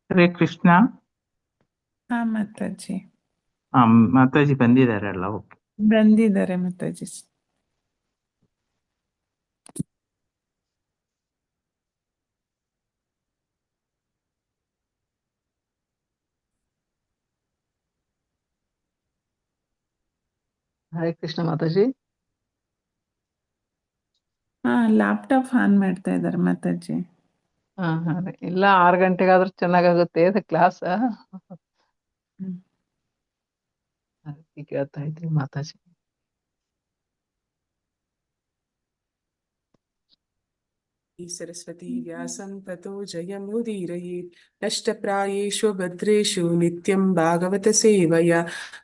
ಹರೇ ಕೃಷ್ಣ. ಹಾ ಮಾತಾಜಿ ಆ, ಮಾತಾಜಿ ಬಂದಿದ್ದಾರಲ್ಲ, ಓಕೆ. ಬಂದಿದ್ದಾರೆ ಮಾತಾಜಿ. ಹರೇ ಕೃಷ್ಣ ಮಾತಾಜಿ. ಹಾ ಲ್ಯಾಪ್ಟಾಪ್ ಆನ್ ಮಾಡ್ತಾ ಇದ್ದಾರೆ ಮಾತಾಜಿ. ಇಲ್ಲ 6 ಗಂಟೆಗಾದ್ರೂ ಚೆನ್ನಾಗಾಗುತ್ತೆ ಅದು ಕ್ಲಾಸ್. ಹ್ಮ್. ಅದಕ್ಕೆ ಕೇಳ್ತಾ ಇದ್ರಿ ಮಾತಾಜಿ. सरस्वती व्यासं ततो जयमुदीरयेत् नष्टप्रायेषु भद्रेषु नित्यं भागवत सेवया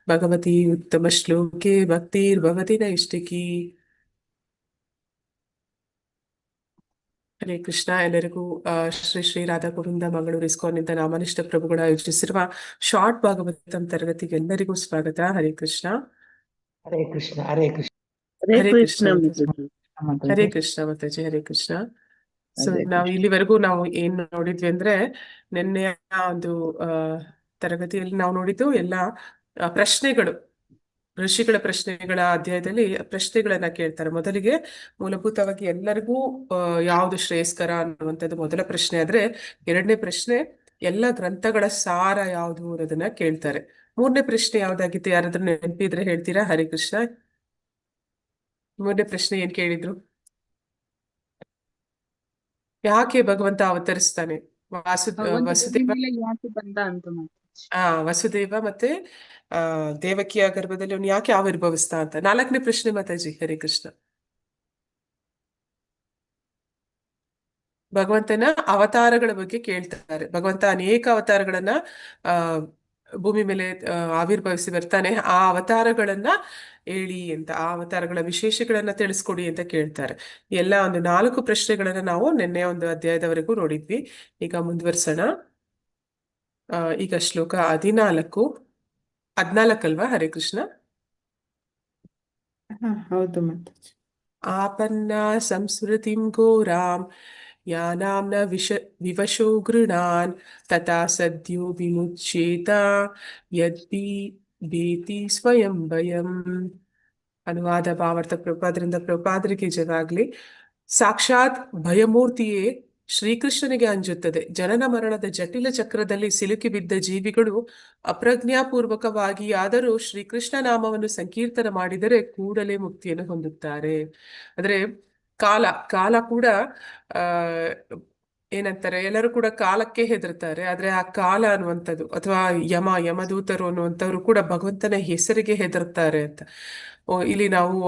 भगवती उत्तमश्लोके भक्तिर्भवति नैष्टिकी. ಹರೇ ಕೃಷ್ಣ. ಎಲ್ಲರಿಗೂ ಶ್ರೀ ಶ್ರೀ ರಾಧಾ ಗೋವಿಂದ ಮಂಗಳೂರು ಇಸ್ಕಾನ್ನಿಂದ ನಾಮನಿಷ್ಠ ಪ್ರಭುಗಳು ಆಯೋಜಿಸಿರುವ ಶಾರ್ಟ್ ಭಾಗವತಂ ತರಗತಿಗೆ ಎಲ್ಲರಿಗೂ ಸ್ವಾಗತ. ಹರೇ ಕೃಷ್ಣ. ಹರೇ ಕೃಷ್ಣ. ಹರೇ ಕೃಷ್ಣ. ಹರೇ ಕೃಷ್ಣ ಮಾತಾಜಿ. ಹರೇ ಮಾತಾಜಿ. ಕೃಷ್ಣ ಮಾತಾಜಿ. ಹರೇ ಕೃಷ್ಣ. ಸೊ ಹರೇ ನಾವು ಕೃಷ್ಣ. ಇಲ್ಲಿವರೆಗೂ ನಾವು ಏನ್ ನೋಡಿದ್ವಿ ಅಂದ್ರೆ, ನಿನ್ನೆಯ ಒಂದು ಆ ತರಗತಿಯಲ್ಲಿ ನಾವು ನೋಡಿದ್ದು ಎಲ್ಲ ಪ್ರಶ್ನೆಗಳು, ಋಷಿಗಳ ಪ್ರಶ್ನೆಗಳ ಅಧ್ಯಾಯದಲ್ಲಿ ಪ್ರಶ್ನೆಗಳನ್ನ ಕೇಳ್ತಾರೆ. ಮೊದಲಿಗೆ ಮೂಲಭೂತವಾಗಿ ಎಲ್ಲರಿಗೂ ಯಾವುದು ಶ್ರೇಯಸ್ಕರ ಅನ್ನುವಂಥದ್ದು ಮೊದಲ ಪ್ರಶ್ನೆ ಆದ್ರೆ, ಎರಡನೇ ಪ್ರಶ್ನೆ ಎಲ್ಲ ಗ್ರಂಥಗಳ ಸಾರ ಯಾವುದು ಅನ್ನೋದನ್ನ ಕೇಳ್ತಾರೆ. ಮೂರನೇ ಪ್ರಶ್ನೆ ಯಾವ್ದಾಗಿತ್ತು? ಯಾರಾದ್ರೂ ನೆನಪಿದ್ರೆ ಹೇಳ್ತೀರಾ? ಹರೇ ಕೃಷ್ಣ. ಮೂರನೇ ಪ್ರಶ್ನೆ ಏನ್ ಕೇಳಿದ್ರು? ಯಾಕೆ ಭಗವಂತ ಅವತರಿಸ್ತಾನೆ? ಭಗವಂತ ಭೂಮಿ ವಸುದೇವ ಮೇಲೆ ಯಾಕೆ ಬಂದ ಅಂತ ಮಾತಾಡ್ಸಿ. ವಸುದೇವ ಮತ್ತೆ ದೇವಕಿಯ ಗರ್ಭದಲ್ಲಿ ಅವನು ಯಾಕೆ ಆವಿರ್ಭವಿಸ್ತಾ ಅಂತ. ನಾಲ್ಕನೇ ಪ್ರಶ್ನೆ ಮಾತಾಜಿ. ಹರೇ ಕೃಷ್ಣ. ಭಗವಂತನ ಅವತಾರಗಳ ಬಗ್ಗೆ ಕೇಳ್ತಾರೆ. ಭಗವಂತ ಅನೇಕ ಅವತಾರಗಳನ್ನ ಆ ಭೂಮಿ ಮೇಲೆ ಆವಿರ್ಭವಿಸಿ ಬರ್ತಾನೆ. ಆ ಅವತಾರಗಳನ್ನ ಹೇಳಿ ಅಂತ, ಆ ಅವತಾರಗಳ ವಿಶೇಷಗಳನ್ನ ತಿಳಿಸ್ಕೊಡಿ ಅಂತ ಕೇಳ್ತಾರೆ. ಎಲ್ಲ ಒಂದು 4 ಪ್ರಶ್ನೆಗಳನ್ನ ನಾವು ನಿನ್ನೆ ಒಂದು ಅಧ್ಯಾಯದವರೆಗೂ ನೋಡಿದ್ವಿ. ಈಗ ಮುಂದುವರ್ಸೋಣ. ಈಗ ಶ್ಲೋಕ 14 ಅಲ್ವಾ? ಹರೇ ಕೃಷ್ಣ. ಹಾ ಹೌದು ಮಾತಾಜಿ. ಆಪನ್ನ ಸಂಸ್ಮೃತಿಂ ಘೋರಾಂ ಯಾನಾಂನ ವಿವಶೋ ಗೃಣಾನ್ ತಥಾ ಸದ್ಯೋ ವಿಮುಚ್ಯೇತ ಯದ್ಭಿ ಭೀತಿ ಸ್ವಯಂ ಭಯಂ. ಅನುವಾದ ಭಾವಾರ್ಥ ಪ್ರಭುಪಾದರಿಂದ ಪ್ರಭುಪಾದರಿಗೆ ಜಯವಾಗ್ಲಿ. ಸಾಕ್ಷಾತ್ ಭಯಮೂರ್ತಿಯೇ ಶ್ರೀಕೃಷ್ಣನಿಗೆ ಅಂಜುತ್ತದೆ. ಜನನ ಮರಣದ ಜಟಿಲ ಚಕ್ರದಲ್ಲಿ ಸಿಲುಕಿ ಬಿದ್ದ ಜೀವಿಗಳು ಅಪ್ರಜ್ಞಾಪೂರ್ವಕವಾಗಿ ಆದರೂ ಶ್ರೀಕೃಷ್ಣ ನಾಮವನ್ನು ಸಂಕೀರ್ತನ ಮಾಡಿದರೆ ಕೂಡಲೇ ಮುಕ್ತಿಯನ್ನು ಹೊಂದುತ್ತಾರೆ. ಅಂದ್ರೆ ಕಾಲ ಕಾಲ ಕೂಡ ಆ ಏನಂತಾರೆ, ಎಲ್ಲರೂ ಕೂಡ ಕಾಲಕ್ಕೆ ಹೆದರ್ತಾರೆ. ಆದ್ರೆ ಆ ಕಾಲ ಅನ್ನುವಂಥದ್ದು ಅಥವಾ ಯಮದೂತರು ಅನ್ನುವಂಥವ್ರು ಕೂಡ ಭಗವಂತನ ಹೆಸರಿಗೆ ಹೆದರ್ತಾರೆ ಅಂತ. ಇಲ್ಲಿ ನಾವು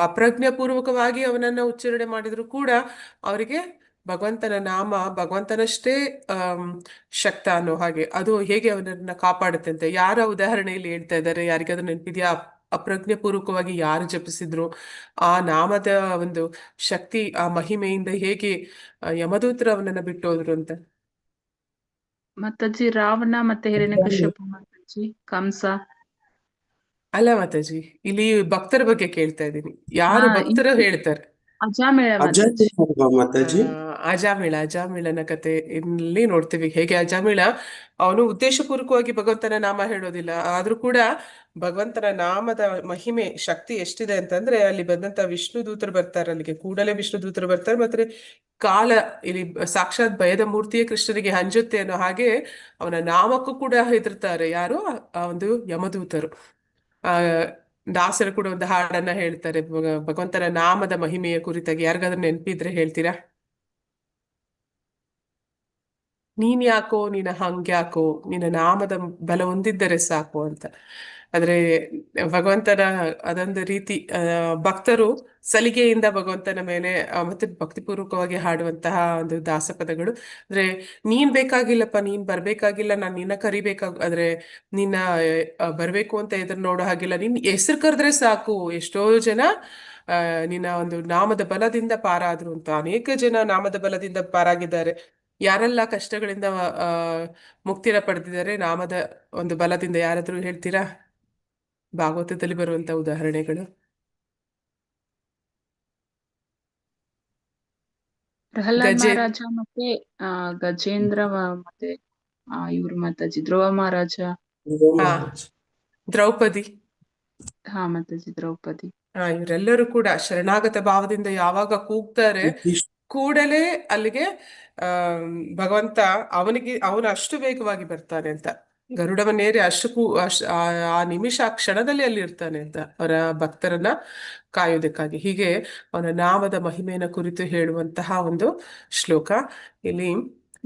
ಅಪ್ರಜ್ಞಾಪೂರ್ವಕವಾಗಿ ಅವನನ್ನ ಉಚ್ಚಾರಣೆ ಮಾಡಿದ್ರು ಕೂಡ ಅವರಿಗೆ ಭಗವಂತನ ನಾಮ ಭಗವಂತನಷ್ಟೇ ಶಕ್ತ ಅನ್ನೋ ಹಾಗೆ ಅದು ಹೇಗೆ ಅವನನ್ನ ಕಾಪಾಡುತ್ತೆ ಅಂತ ಯಾರ ಉದಾಹರಣೆಯಲ್ಲಿ ಹೇಳ್ತಾ ಇದ್ದಾರೆ? ಯಾರಿಗಾದ್ರೂ ನೆನಪಿದ್ಯಾ? ಅಪ್ರಜ್ಞಾಪೂರ್ವಕವಾಗಿ ಯಾರು ಜಪಿಸಿದ್ರು ಆ ನಾಮದ ಒಂದು ಶಕ್ತಿ, ಆ ಮಹಿಮೆಯಿಂದ ಹೇಗೆ ಯಮದೂತರು ಅವನನ್ನ ಬಿಟ್ಟು ಹೋದ್ರು ಅಂತ. ಮಾತಾಜಿ ರಾವಣ ಮತ್ತೆ ಹಿರಣ್ಯಕಶ್ಯಪ ಮಾತಾಜಿ, ಕಂಸ. ಅಲ್ಲ ಮಾತಾಜಿ, ಇಲ್ಲಿ ಭಕ್ತರ ಬಗ್ಗೆ ಕೇಳ್ತಾ ಇದ್ದೀನಿ. ಹಾ ಯಾರು ಭಕ್ತರು ಹೇಳ್ತಾರೆ? ಅಜಾಮೇಳ ಮಾತಾಜಿ. ಮಾತಾಜಿ ಅಜಾಮಿಳನ ಕತೆ ಇಲ್ಲಿ ನೋಡ್ತೀವಿ. ಹೇಗೆ ಅಜಾಮಿಳ ಅವನು ಉದ್ದೇಶಪೂರ್ವಕವಾಗಿ ಭಗವಂತನ ನಾಮ ಹೇಳೋದಿಲ್ಲ, ಆದ್ರೂ ಕೂಡ ಭಗವಂತನ ನಾಮದ ಮಹಿಮೆ ಶಕ್ತಿ ಎಷ್ಟಿದೆ ಅಂತಂದ್ರೆ, ಅಲ್ಲಿ ಬಂದಂತ ವಿಷ್ಣು ದೂತರು ಬರ್ತಾರೆ, ಅಲ್ಲಿಗೆ ಕೂಡಲೇ ವಿಷ್ಣು ದೂತರು ಬರ್ತಾರೆ. ಮತ್ತೆ ಕಾಲ ಇಲ್ಲಿ ಸಾಕ್ಷಾತ್ ಭಯದ ಮೂರ್ತಿಯೇ ಕೃಷ್ಣನಿಗೆ ಹಂಜುತ್ತೆ ಅನ್ನೋ ಹಾಗೆ ಅವನ ನಾಮಕ್ಕೂ ಕೂಡ ಹೆದರ್ತಾರೆ. ಯಾರು? ಆ ಒಂದು ಯಮದೂತರು. ಆ ದಾಸರು ಕೂಡ ಒಂದು ಹಾಡನ್ನ ಹೇಳ್ತಾರೆ ಭಗವಂತನ ನಾಮದ ಮಹಿಮೆಯ ಕುರಿತಾಗಿ. ಯಾರಿಗಾದ್ರೂ ನೆನಪಿದ್ರೆ ಹೇಳ್ತೀರಾ? ನೀನ್ ಯಾಕೋ ನಿನ್ನ ಹಂಗ್ಯಾಕೋ, ನಿನ್ನ ನಾಮದ ಬಲ ಹೊಂದಿದ್ದರೆ ಸಾಕು ಅಂತ. ಆದ್ರೆ ಭಗವಂತನ ಅದೊಂದು ರೀತಿ ಭಕ್ತರು ಸಲಿಗೆಯಿಂದ ಭಗವಂತನ ಮೇಲೆ ಮತ್ತೆ ಭಕ್ತಿಪೂರ್ವಕವಾಗಿ ಹಾಡುವಂತಹ ಒಂದು ದಾಸಪದಗಳು. ಅಂದ್ರೆ ನೀನ್ ಬೇಕಾಗಿಲ್ಲಪ್ಪ, ನೀನ್ ಬರ್ಬೇಕಾಗಿಲ್ಲ, ನಾನ್ ನಿನ್ನ ಆದ್ರೆ ನಿನ್ನ ಬರ್ಬೇಕು ಅಂತ ಎದುರು ನೋಡೋ ಹಾಗಿಲ್ಲ, ನಿನ್ ಹೆಸರು ಕರೆದ್ರೆ ಸಾಕು. ಎಷ್ಟೋ ಜನ ನಿನ್ನ ಒಂದು ನಾಮದ ಬಲದಿಂದ ಪಾರಾದ್ರು ಅಂತ. ಅನೇಕ ಜನ ನಾಮದ ಬಲದಿಂದ ಪಾರಾಗಿದ್ದಾರೆ. ಯಾರೆಲ್ಲ ಕಷ್ಟಗಳಿಂದ ಮುಕ್ತಿನ ಪಡೆದಿದ್ದಾರೆ ನಾಮದ ಒಂದು ಬಲದಿಂದ? ಯಾರಾದ್ರೂ ಹೇಳ್ತೀರಾ ಭಾಗವತದಲ್ಲಿ ಬರುವಂತ ಉದಾಹರಣೆಗಳು? ಪ್ರಹ್ಲಾದ್ ಗಜೆ ಮಹಾರಾಜ ಮತ್ತೆ ಗಜೇಂದ್ರ ಮತ್ತೆ ಇವ್ರು ಮಾತಾಜಿ ಧ್ರುವ ಮಹಾರಾಜ. ಹಾ, ದ್ರೌಪದಿ. ಮಾತಾಜಿ ದ್ರೌಪದಿ. ಇವರೆಲ್ಲರೂ ಕೂಡ ಶರಣಾಗತ ಭಾವದಿಂದ ಯಾವಾಗ ಕೂಗ್ತಾರೆ ಕೂಡಲೇ ಅಲ್ಲಿಗೆ ಭಗವಂತ ಅವನು ಅಷ್ಟು ವೇಗವಾಗಿ ಬರ್ತಾನೆ ಅಂತ, ಗರುಡವನ್ನೇರಿ ಆ ನಿಮಿಷ ಆ ಕ್ಷಣದಲ್ಲಿ ಅಲ್ಲಿ ಇರ್ತಾನೆ ಅಂತ ಅವರ ಭಕ್ತರನ್ನ ಕಾಯೋದಕ್ಕಾಗಿ. ಹೀಗೆ ಅವನ ನಾಮದ ಮಹಿಮೆಯ ಕುರಿತು ಹೇಳುವಂತಹ ಒಂದು ಶ್ಲೋಕ. ಇಲ್ಲಿ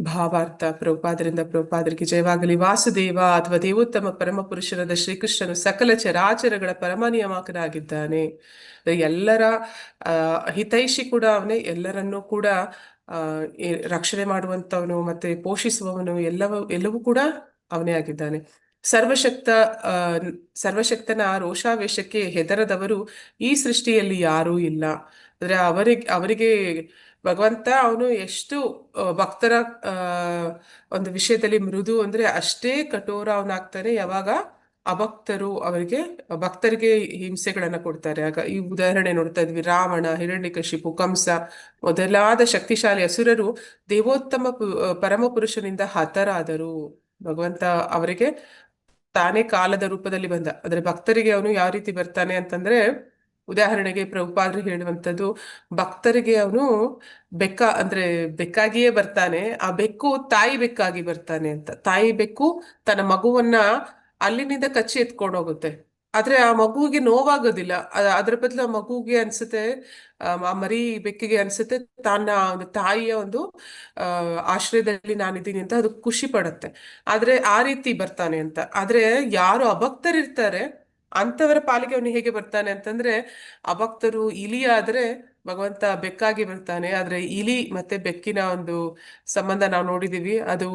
ಭಾವಾರ್ಥ. ಪ್ರಭುಪಾದರಿಗೆ ಜಯವಾಗಲಿ. ವಾಸುದೇವ ಅಥವಾ ದೇವೋತ್ತಮ ಪರಮ ಪುರುಷರಾದ ಶ್ರೀಕೃಷ್ಣನು ಸಕಲ ಚರಾಚರಗಳ ಪರಮ ನಿಯಾಮಕನಾಗಿದ್ದಾನೆ. ಎಲ್ಲರ ಹಿತೈಷಿ ಕೂಡ ಅವನೇ, ಎಲ್ಲರನ್ನೂ ಕೂಡ ರಕ್ಷಣೆ ಮಾಡುವಂತವನು ಮತ್ತೆ ಪೋಷಿಸುವವನು, ಎಲ್ಲವೂ ಕೂಡ ಅವನೇ ಆಗಿದ್ದಾನೆ. ಸರ್ವಶಕ್ತನ ರೋಷಾವೇಶಕ್ಕೆ ಹೆದರದವರು ಈ ಸೃಷ್ಟಿಯಲ್ಲಿ ಯಾರೂ ಇಲ್ಲ. ಅಂದ್ರೆ ಅವರಿಗೆ ಭಗವಂತ ಅವನು ಎಷ್ಟು ಭಕ್ತರ ಒಂದು ವಿಷಯದಲ್ಲಿ ಮೃದು ಅಂದ್ರೆ ಅಷ್ಟೇ ಕಠೋರ ಅವನಾಗ್ತಾನೆ ಯಾವಾಗ ಭಕ್ತರಿಗೆ ಹಿಂಸೆಗಳನ್ನ ಕೊಡ್ತಾರೆ. ಆಗ ಈ ಉದಾಹರಣೆ ನೋಡ್ತಾ ಇದ್ವಿ, ರಾವಣ, ಹಿರಣ್ಯಕಶಿಪು, ಕಂಸ ಮೊದಲಾದ ಶಕ್ತಿಶಾಲಿ ಅಸುರರು ದೇವೋತ್ತಮ ಪರಮ ಪುರುಷನಿಂದ ಹತರಾದರು. ಭಗವಂತ ಅವರಿಗೆ ತಾನೇ ಕಾಲದ ರೂಪದಲ್ಲಿ ಬಂದ. ಅಂದ್ರೆ ಭಕ್ತರಿಗೆ ಅವನು ಯಾವ ರೀತಿ ಬರ್ತಾನೆ ಅಂತಂದ್ರೆ, ಉದಾಹರಣೆಗೆ ಪ್ರಭುಪಾದರು ಹೇಳುವಂಥದ್ದು, ಭಕ್ತರಿಗೆ ಅವನು ಬೆಕ್ಕಾಗಿಯೇ ಬರ್ತಾನೆ. ಆ ಬೆಕ್ಕು ತಾಯಿ ಬೆಕ್ಕಾಗಿ ಬರ್ತಾನೆ ಅಂತ. ತಾಯಿ ಬೆಕ್ಕು ತನ್ನ ಮಗುವನ್ನ ಅಲ್ಲಿನಿಂದ ಕಚ್ಚಿ ಎತ್ಕೊಂಡು ಹೋಗುತ್ತೆ, ಆದ್ರೆ ಆ ಮಗುವಿಗೆ ನೋವಾಗೋದಿಲ್ಲ. ಅದ್ರ ಬದಲು ಆ ಮಗುವಿಗೆ ಅನ್ಸುತ್ತೆ, ಆ ಮರಿ ಬೆಕ್ಕಿಗೆ ಅನ್ಸುತ್ತೆ ತನ್ನ ಒಂದು ತಾಯಿಯ ಒಂದು ಆಶ್ರಯದಲ್ಲಿ ನಾನಿದ್ದೀನಿ ಅಂತ ಅದು ಖುಷಿ ಪಡುತ್ತೆ. ಆದ್ರೆ ಆ ರೀತಿ ಬರ್ತಾನೆ ಅಂತ. ಆದ್ರೆ ಯಾರು ಅಭಕ್ತರಿರ್ತಾರೆ ಅಂತವರ ಪಾಲಿಗೆ ಅವನು ಹೇಗೆ ಬರ್ತಾನೆ ಅಂತಂದ್ರೆ, ಅಭಕ್ತರು ಇಲಿ ಆದ್ರೆ ಭಗವಂತ ಬೆಕ್ಕಾಗಿ ಬರ್ತಾನೆ. ಆದ್ರೆ ಇಲಿ ಮತ್ತೆ ಬೆಕ್ಕಿನ ಒಂದು ಸಂಬಂಧ ನಾವು ನೋಡಿದೀವಿ, ಅದು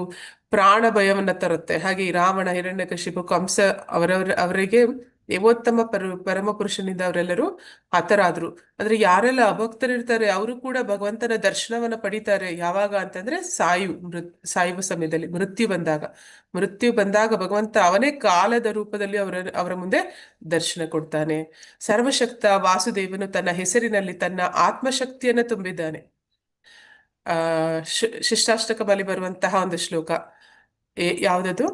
ಪ್ರಾಣ ಭಯವನ್ನ ತರುತ್ತೆ. ಹಾಗೆ ಈ ರಾವಣ, ಹಿರಣ್ಯಕಶಿಪು, ಕಂಸ ಅವರಿಗೆ ದೇವೋತ್ತಮ ಪರಮ ಪುರುಷನಿಂದ ಅವರೆಲ್ಲರೂ ಹತರಾದ್ರು. ಅಂದ್ರೆ ಯಾರೆಲ್ಲ ಅಭಕ್ತರಿರ್ತಾರೆ ಅವರು ಕೂಡ ಭಗವಂತನ ದರ್ಶನವನ್ನ ಪಡಿತಾರೆ. ಯಾವಾಗ ಅಂತಂದ್ರೆ ಸಾಯುವ ಸಮಯದಲ್ಲಿ, ಮೃತ್ಯು ಬಂದಾಗ ಭಗವಂತ ಅವನೇ ಕಾಲದ ರೂಪದಲ್ಲಿ ಅವರ ಮುಂದೆ ದರ್ಶನ ಕೊಡ್ತಾನೆ. ಸರ್ವಶಕ್ತ ವಾಸುದೇವನು ತನ್ನ ಹೆಸರಿನಲ್ಲಿ ತನ್ನ ಆತ್ಮಶಕ್ತಿಯನ್ನ ತುಂಬಿದ್ದಾನೆ. ಶಿಷ್ಟಾಷ್ಟಕದಲ್ಲಿ ಬರುವಂತಹ ಒಂದು ಶ್ಲೋಕ ಯಾವುದದು?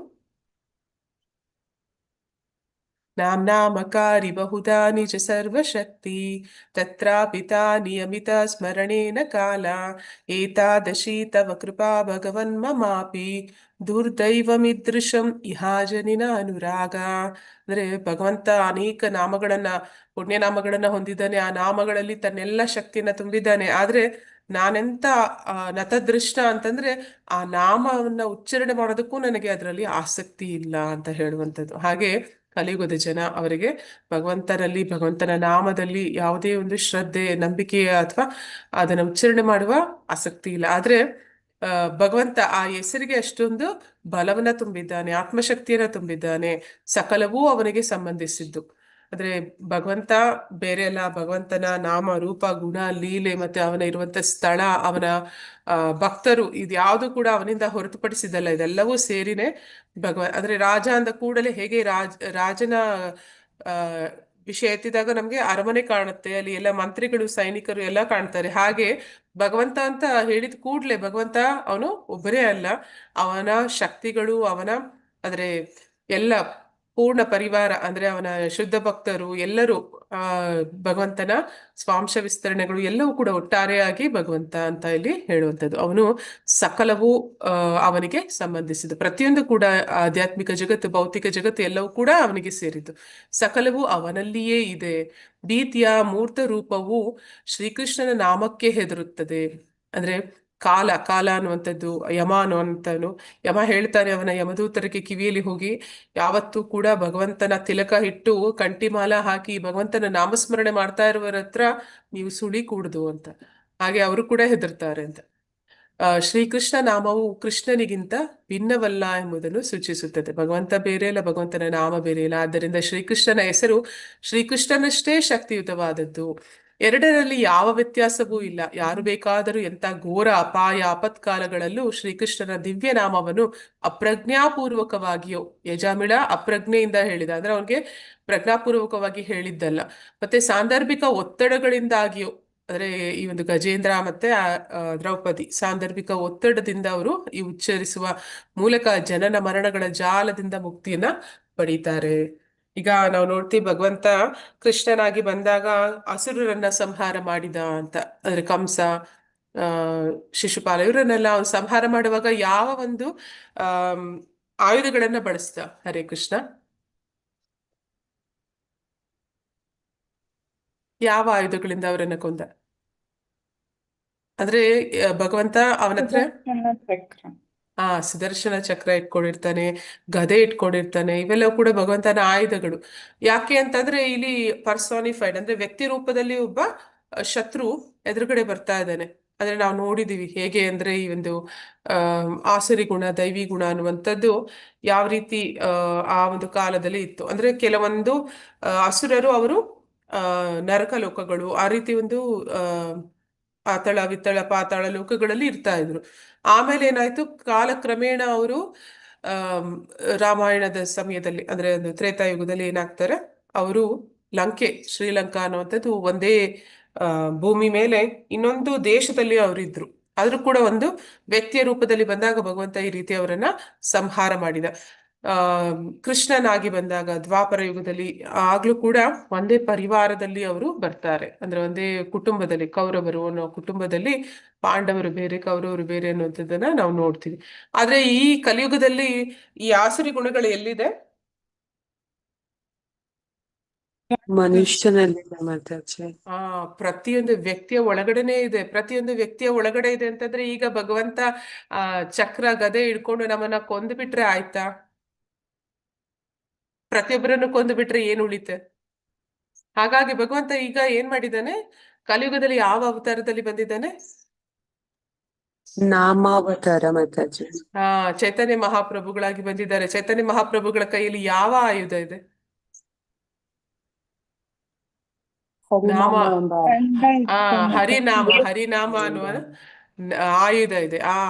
ನಾಮ್ನಾಮಕಾರಿ ಬಹುಧಾ ನಿಜ ಸರ್ವಶಕ್ತಿ ತತ್ರಾಪಿತಾ ನಿಯಮಿತ ಸ್ಮರಣೇನ ಕಾಲ ಏತಾದಶಿ ತವ ಕೃಪಾ ಭಗವನ್ ಮಮಾಪಿ ದುರ್ದೈವಮಿದೃಶಂ ಇಹಾಜನಿನ ಅನುರಾಗ. ಅಂದ್ರೆ ಭಗವಂತ ಅನೇಕ ಪುಣ್ಯನಾಮಗಳನ್ನ ಹೊಂದಿದ್ದಾನೆ. ಆ ನಾಮಗಳಲ್ಲಿ ತನ್ನೆಲ್ಲ ಶಕ್ತಿಯನ್ನ ತುಂಬಿದ್ದಾನೆ. ಆದ್ರೆ ನಾನೆಂತ ನತದೃಷ್ಟ ಅಂತಂದ್ರೆ ಆ ನಾಮವನ್ನ ಉಚ್ಚಾರಣೆ ಮಾಡೋದಕ್ಕೂ ನನಗೆ ಅದರಲ್ಲಿ ಆಸಕ್ತಿ ಇಲ್ಲ ಅಂತ ಹೇಳುವಂಥದ್ದು. ಹಾಗೆ ಕಲಿಯುಗದ ಜನ ಅವರಿಗೆ ಭಗವಂತನ ನಾಮದಲ್ಲಿ ಯಾವುದೇ ಒಂದು ಶ್ರದ್ಧೆ, ನಂಬಿಕೆ ಅಥವಾ ಅದನ್ನ ಉಚ್ಚಾರಣೆ ಮಾಡುವ ಆಸಕ್ತಿ ಇಲ್ಲ. ಆದ್ರೆ ಭಗವಂತ ಆ ಹೆಸರಿಗೆ ಅಷ್ಟೊಂದು ಬಲವನ್ನ ತುಂಬಿದ್ದಾನೆ, ಆತ್ಮಶಕ್ತಿಯನ್ನ ತುಂಬಿದ್ದಾನೆ. ಸಕಲವೂ ಅವನಿಗೆ ಸಂಬಂಧಿಸಿದ್ದು. ಅಂದ್ರೆ ಭಗವಂತ ಬೇರೆ ಅಲ್ಲ. ಭಗವಂತನ ನಾಮ, ರೂಪ, ಗುಣ, ಲೀಲೆ ಮತ್ತೆ ಅವನ ಇರುವಂತ ಸ್ಥಳ, ಅವನ ಭಕ್ತರು, ಇದ್ಯಾವುದು ಕೂಡ ಅವನಿಂದ ಹೊರತುಪಡಿಸಿದಲ್ಲ. ಇದೆಲ್ಲವೂ ಸೇರಿನೇ ಅಂದ್ರೆ ರಾಜ ಅಂದ ಕೂಡಲೇ ಹೇಗೆ ರಾಜನ ವಿಷಯ ಎತ್ತಿದಾಗ ನಮ್ಗೆ ಅರಮನೆ ಕಾಣುತ್ತೆ, ಅಲ್ಲಿ ಎಲ್ಲ ಮಂತ್ರಿಗಳು, ಸೈನಿಕರು ಎಲ್ಲ ಕಾಣ್ತಾರೆ. ಹಾಗೆ ಭಗವಂತ ಅಂತ ಹೇಳಿದ ಕೂಡ್ಲೆ ಭಗವಂತ ಅವನು ಒಬ್ಬರೇ ಅಲ್ಲ, ಅವನ ಶಕ್ತಿಗಳು, ಅಂದ್ರೆ ಎಲ್ಲ ಪೂರ್ಣ ಪರಿವಾರ ಅಂದ್ರೆ ಅವನ ಶುದ್ಧ ಭಕ್ತರು ಎಲ್ಲರೂ ಭಗವಂತನ ಸ್ವಾಂಶ ವಿಸ್ತರಣೆಗಳು ಎಲ್ಲವೂ ಕೂಡ ಒಟ್ಟಾರೆಯಾಗಿ ಭಗವಂತ ಅಂತ ಇಲ್ಲಿ ಹೇಳುವಂಥದ್ದು. ಅವನು ಸಕಲವೂ ಅವನಿಗೆ ಸಂಬಂಧಿಸಿದ್ದು. ಪ್ರತಿಯೊಂದು ಕೂಡ ಆಧ್ಯಾತ್ಮಿಕ ಜಗತ್ತು, ಭೌತಿಕ ಜಗತ್ತು ಎಲ್ಲವೂ ಕೂಡ ಅವನಿಗೆ ಸೇರಿದ್ದು. ಸಕಲವೂ ಅವನಲ್ಲಿಯೇ ಇದೆ. ಭೀತಿಯ ಮೂರ್ತ ರೂಪವು ಶ್ರೀಕೃಷ್ಣನ ನಾಮಕ್ಕೆ ಹೆದರುತ್ತದೆ. ಅಂದ್ರೆ ಕಾಲ ಅನ್ನುವಂಥದ್ದು, ಯಮ ಅನ್ನುವಂಥನು, ಯಮ ಹೇಳ್ತಾನೆ ಅವನ ಯಮದೂತರಿಗೆ ಕಿವಿಯಲ್ಲಿ ಹೋಗಿ, ಯಾವತ್ತೂ ಕೂಡ ಭಗವಂತನ ತಿಲಕ ಇಟ್ಟು ಕಂಠಿಮಾಲ ಹಾಕಿ ಭಗವಂತನ ನಾಮಸ್ಮರಣೆ ಮಾಡ್ತಾ ಇರುವವರ ಹತ್ರ ನೀವು ಸುಳಿ ಕೂಡುದು ಅಂತ. ಹಾಗೆ ಅವರು ಕೂಡ ಹೆದರ್ತಾರೆ ಅಂತ. ಶ್ರೀಕೃಷ್ಣ ನಾಮವು ಕೃಷ್ಣನಿಗಿಂತ ಭಿನ್ನವಲ್ಲ ಎಂಬುದನ್ನು ಸೂಚಿಸುತ್ತದೆ. ಭಗವಂತ ಬೇರೆ ಇಲ್ಲ, ಭಗವಂತನ ನಾಮ ಬೇರೆ ಇಲ್ಲ. ಆದ್ದರಿಂದ ಶ್ರೀಕೃಷ್ಣನ ಹೆಸರು ಶ್ರೀಕೃಷ್ಣನಷ್ಟೇ ಶಕ್ತಿಯುತವಾದದ್ದು. ಎರಡರಲ್ಲಿ ಯಾವ ವ್ಯತ್ಯಾಸವೂ ಇಲ್ಲ. ಯಾರು ಬೇಕಾದರೂ ಎಂಥ ಘೋರ ಅಪಾಯ ಆಪತ್ಕಾಲಗಳಲ್ಲೂ ಶ್ರೀಕೃಷ್ಣನ ದಿವ್ಯ ನಾಮವನ್ನು ಅಪ್ರಜ್ಞಾಪೂರ್ವಕವಾಗಿಯೋ, ಯಜಾಮಿಳ ಅಪ್ರಜ್ಞೆಯಿಂದ ಹೇಳಿದ ಅಂದ್ರೆ ಅವನಿಗೆ ಪ್ರಜ್ಞಾಪೂರ್ವಕವಾಗಿ ಹೇಳಿದ್ದಲ್ಲ, ಮತ್ತೆ ಸಾಂದರ್ಭಿಕ ಒತ್ತಡಗಳಿಂದಾಗಿಯೋ ಅಂದ್ರೆ ಈ ಒಂದು ಗಜೇಂದ್ರ ಮತ್ತೆ ದ್ರೌಪದಿ ಸಾಂದರ್ಭಿಕ ಒತ್ತಡದಿಂದ ಅವರು ಈ ಉಚ್ಚರಿಸುವ ಮೂಲಕ ಜನನ ಮರಣಗಳ ಜಾಲದಿಂದ ಮುಕ್ತಿಯನ್ನ ಪಡೀತಾರೆ. ಈಗ ನಾವು ನೋಡ್ತೀವಿ ಭಗವಂತ ಕೃಷ್ಣನಾಗಿ ಬಂದಾಗ ಅಸುರರನ್ನ ಸಂಹಾರ ಮಾಡಿದ ಅಂತ. ಅಂದ್ರೆ ಕಂಸ, ಆ ಶಿಶುಪಾಲ ಇವರನ್ನೆಲ್ಲ ಅವ್ನು ಸಂಹಾರ ಮಾಡುವಾಗ ಯಾವ ಒಂದು ಆಮ್, ಆಯುಧಗಳನ್ನ ಬಳಸ್ದ? ಹರೇ ಕೃಷ್ಣ. ಯಾವ ಆಯುಧಗಳಿಂದ ಅವರನ್ನ ಕೊಂದ? ಅಂದ್ರೆ ಭಗವಂತ ಅವನ ಹತ್ರ ಸುದರ್ಶನ ಚಕ್ರ. ಸುದರ್ಶನ ಚಕ್ರ ಇಟ್ಕೊಂಡಿರ್ತಾನೆ, ಗದೆ ಇಟ್ಕೊಂಡಿರ್ತಾನೆ. ಇವೆಲ್ಲವೂ ಕೂಡ ಭಗವಂತನ ಆಯುಧಗಳು. ಯಾಕೆ ಅಂತಂದ್ರೆ ಇಲ್ಲಿ ಪರ್ಸಾನಿಫೈಡ್ ಅಂದ್ರೆ ವ್ಯಕ್ತಿ ರೂಪದಲ್ಲಿ ಒಬ್ಬ ಶತ್ರು ಎದುರುಗಡೆ ಬರ್ತಾ ಇದ್ದಾನೆ. ಅಂದ್ರೆ ನಾವು ನೋಡಿದೀವಿ ಹೇಗೆ ಅಂದ್ರೆ ಈ ಒಂದು ಆಸುರಿ ಗುಣ, ದೈವಿ ಗುಣ ಅನ್ನುವಂಥದ್ದು ಯಾವ ರೀತಿ ಆ ಒಂದು ಕಾಲದಲ್ಲಿ ಇತ್ತು. ಅಂದ್ರೆ ಕೆಲವೊಂದು ಅಸುರರು ಅವರು ನರಕ ಲೋಕಗಳು ಆ ರೀತಿ ಒಂದು ಆತಳ ವಿತ್ತಳ ಪಾತಾಳ ಲೋಕಗಳಲ್ಲಿ ಇರ್ತಾ ಇದ್ರು. ಆಮೇಲೆ ಏನಾಯ್ತು, ಕಾಲಕ್ರಮೇಣ ಅವರು ಆಮ್, ರಾಮಾಯಣದ ಸಮಯದಲ್ಲಿ ಅಂದ್ರೆ ಒಂದು ತ್ರೇತಾಯುಗದಲ್ಲಿ ಏನಾಗ್ತಾರೆ, ಅವರು ಲಂಕೆ, ಶ್ರೀಲಂಕಾ ಅನ್ನುವಂಥದ್ದು ಒಂದೇ ಭೂಮಿ ಮೇಲೆ ಇನ್ನೊಂದು ದೇಶದಲ್ಲಿ ಅವರಿದ್ರು. ಆದ್ರೂ ಕೂಡ ಒಂದು ವ್ಯಕ್ತಿಯ ರೂಪದಲ್ಲಿ ಬಂದಾಗ ಭಗವಂತ ಈ ರೀತಿ ಅವರನ್ನ ಸಂಹಾರ ಮಾಡಿದ. ಆ ಕೃಷ್ಣನಾಗಿ ಬಂದಾಗ ದ್ವಾಪರ ಯುಗದಲ್ಲಿ ಆಗ್ಲೂ ಕೂಡ ಒಂದೇ ಪರಿವಾರದಲ್ಲಿ ಅವರು ಬರ್ತಾರೆ. ಅಂದ್ರೆ ಒಂದೇ ಕುಟುಂಬದಲ್ಲಿ, ಕೌರವರು ಅನ್ನೋ ಕುಟುಂಬದಲ್ಲಿ ಪಾಂಡವರು ಬೇರೆ, ಕೌರವರು ಬೇರೆ ಅನ್ನುವಂಥದ್ದನ್ನ ನಾವು ನೋಡ್ತೀವಿ. ಆದ್ರೆ ಈ ಕಲಿಯುಗದಲ್ಲಿ ಈ ಆಸುರಿ ಗುಣಗಳು ಎಲ್ಲಿದೆ? ಮನುಷ್ಯನಲ್ಲಿದೆ ಮಾತಾಜಿ. ಪ್ರತಿಯೊಂದು ವ್ಯಕ್ತಿಯ ಒಳಗಡೆನೆ ಇದೆ. ಪ್ರತಿಯೊಂದು ವ್ಯಕ್ತಿಯ ಒಳಗಡೆ ಇದೆ ಅಂತಂದ್ರೆ ಈಗ ಭಗವಂತ ಚಕ್ರ ಗದೆ ಹಿಡ್ಕೊಂಡು ನಮ್ಮನ್ನ ಕೊಂದು ಬಿಟ್ರೆ ಆಯ್ತಾ? ಪ್ರತಿಯೊಬ್ಬರನ್ನು ಕೊಂದು ಬಿಟ್ರೆ ಏನ್ ಉಳಿತೆ? ಹಾಗಾಗಿ ಭಗವಂತ ಈಗ ಏನ್ ಮಾಡಿದ್ದಾನೆ, ಕಲಿಯುಗದಲ್ಲಿ ಯಾವ ಅವತಾರದಲ್ಲಿ ಬಂದಿದ್ದಾನೆ? ನಾಮಾವತಾರ ಮಾತಾಜಿ. ಚೈತನ್ಯ ಮಹಾಪ್ರಭುಗಳಾಗಿ ಬಂದಿದ್ದಾರೆ. ಚೈತನ್ಯ ಮಹಾಪ್ರಭುಗಳ ಕೈಯಲ್ಲಿ ಯಾವ ಆಯುಧ ಇದೆ? ನಾಮ. ಹರಿನಾಮ. ಹರಿನಾಮ ಅನ್ನುವ ಆಯುಧ ಇದೆ.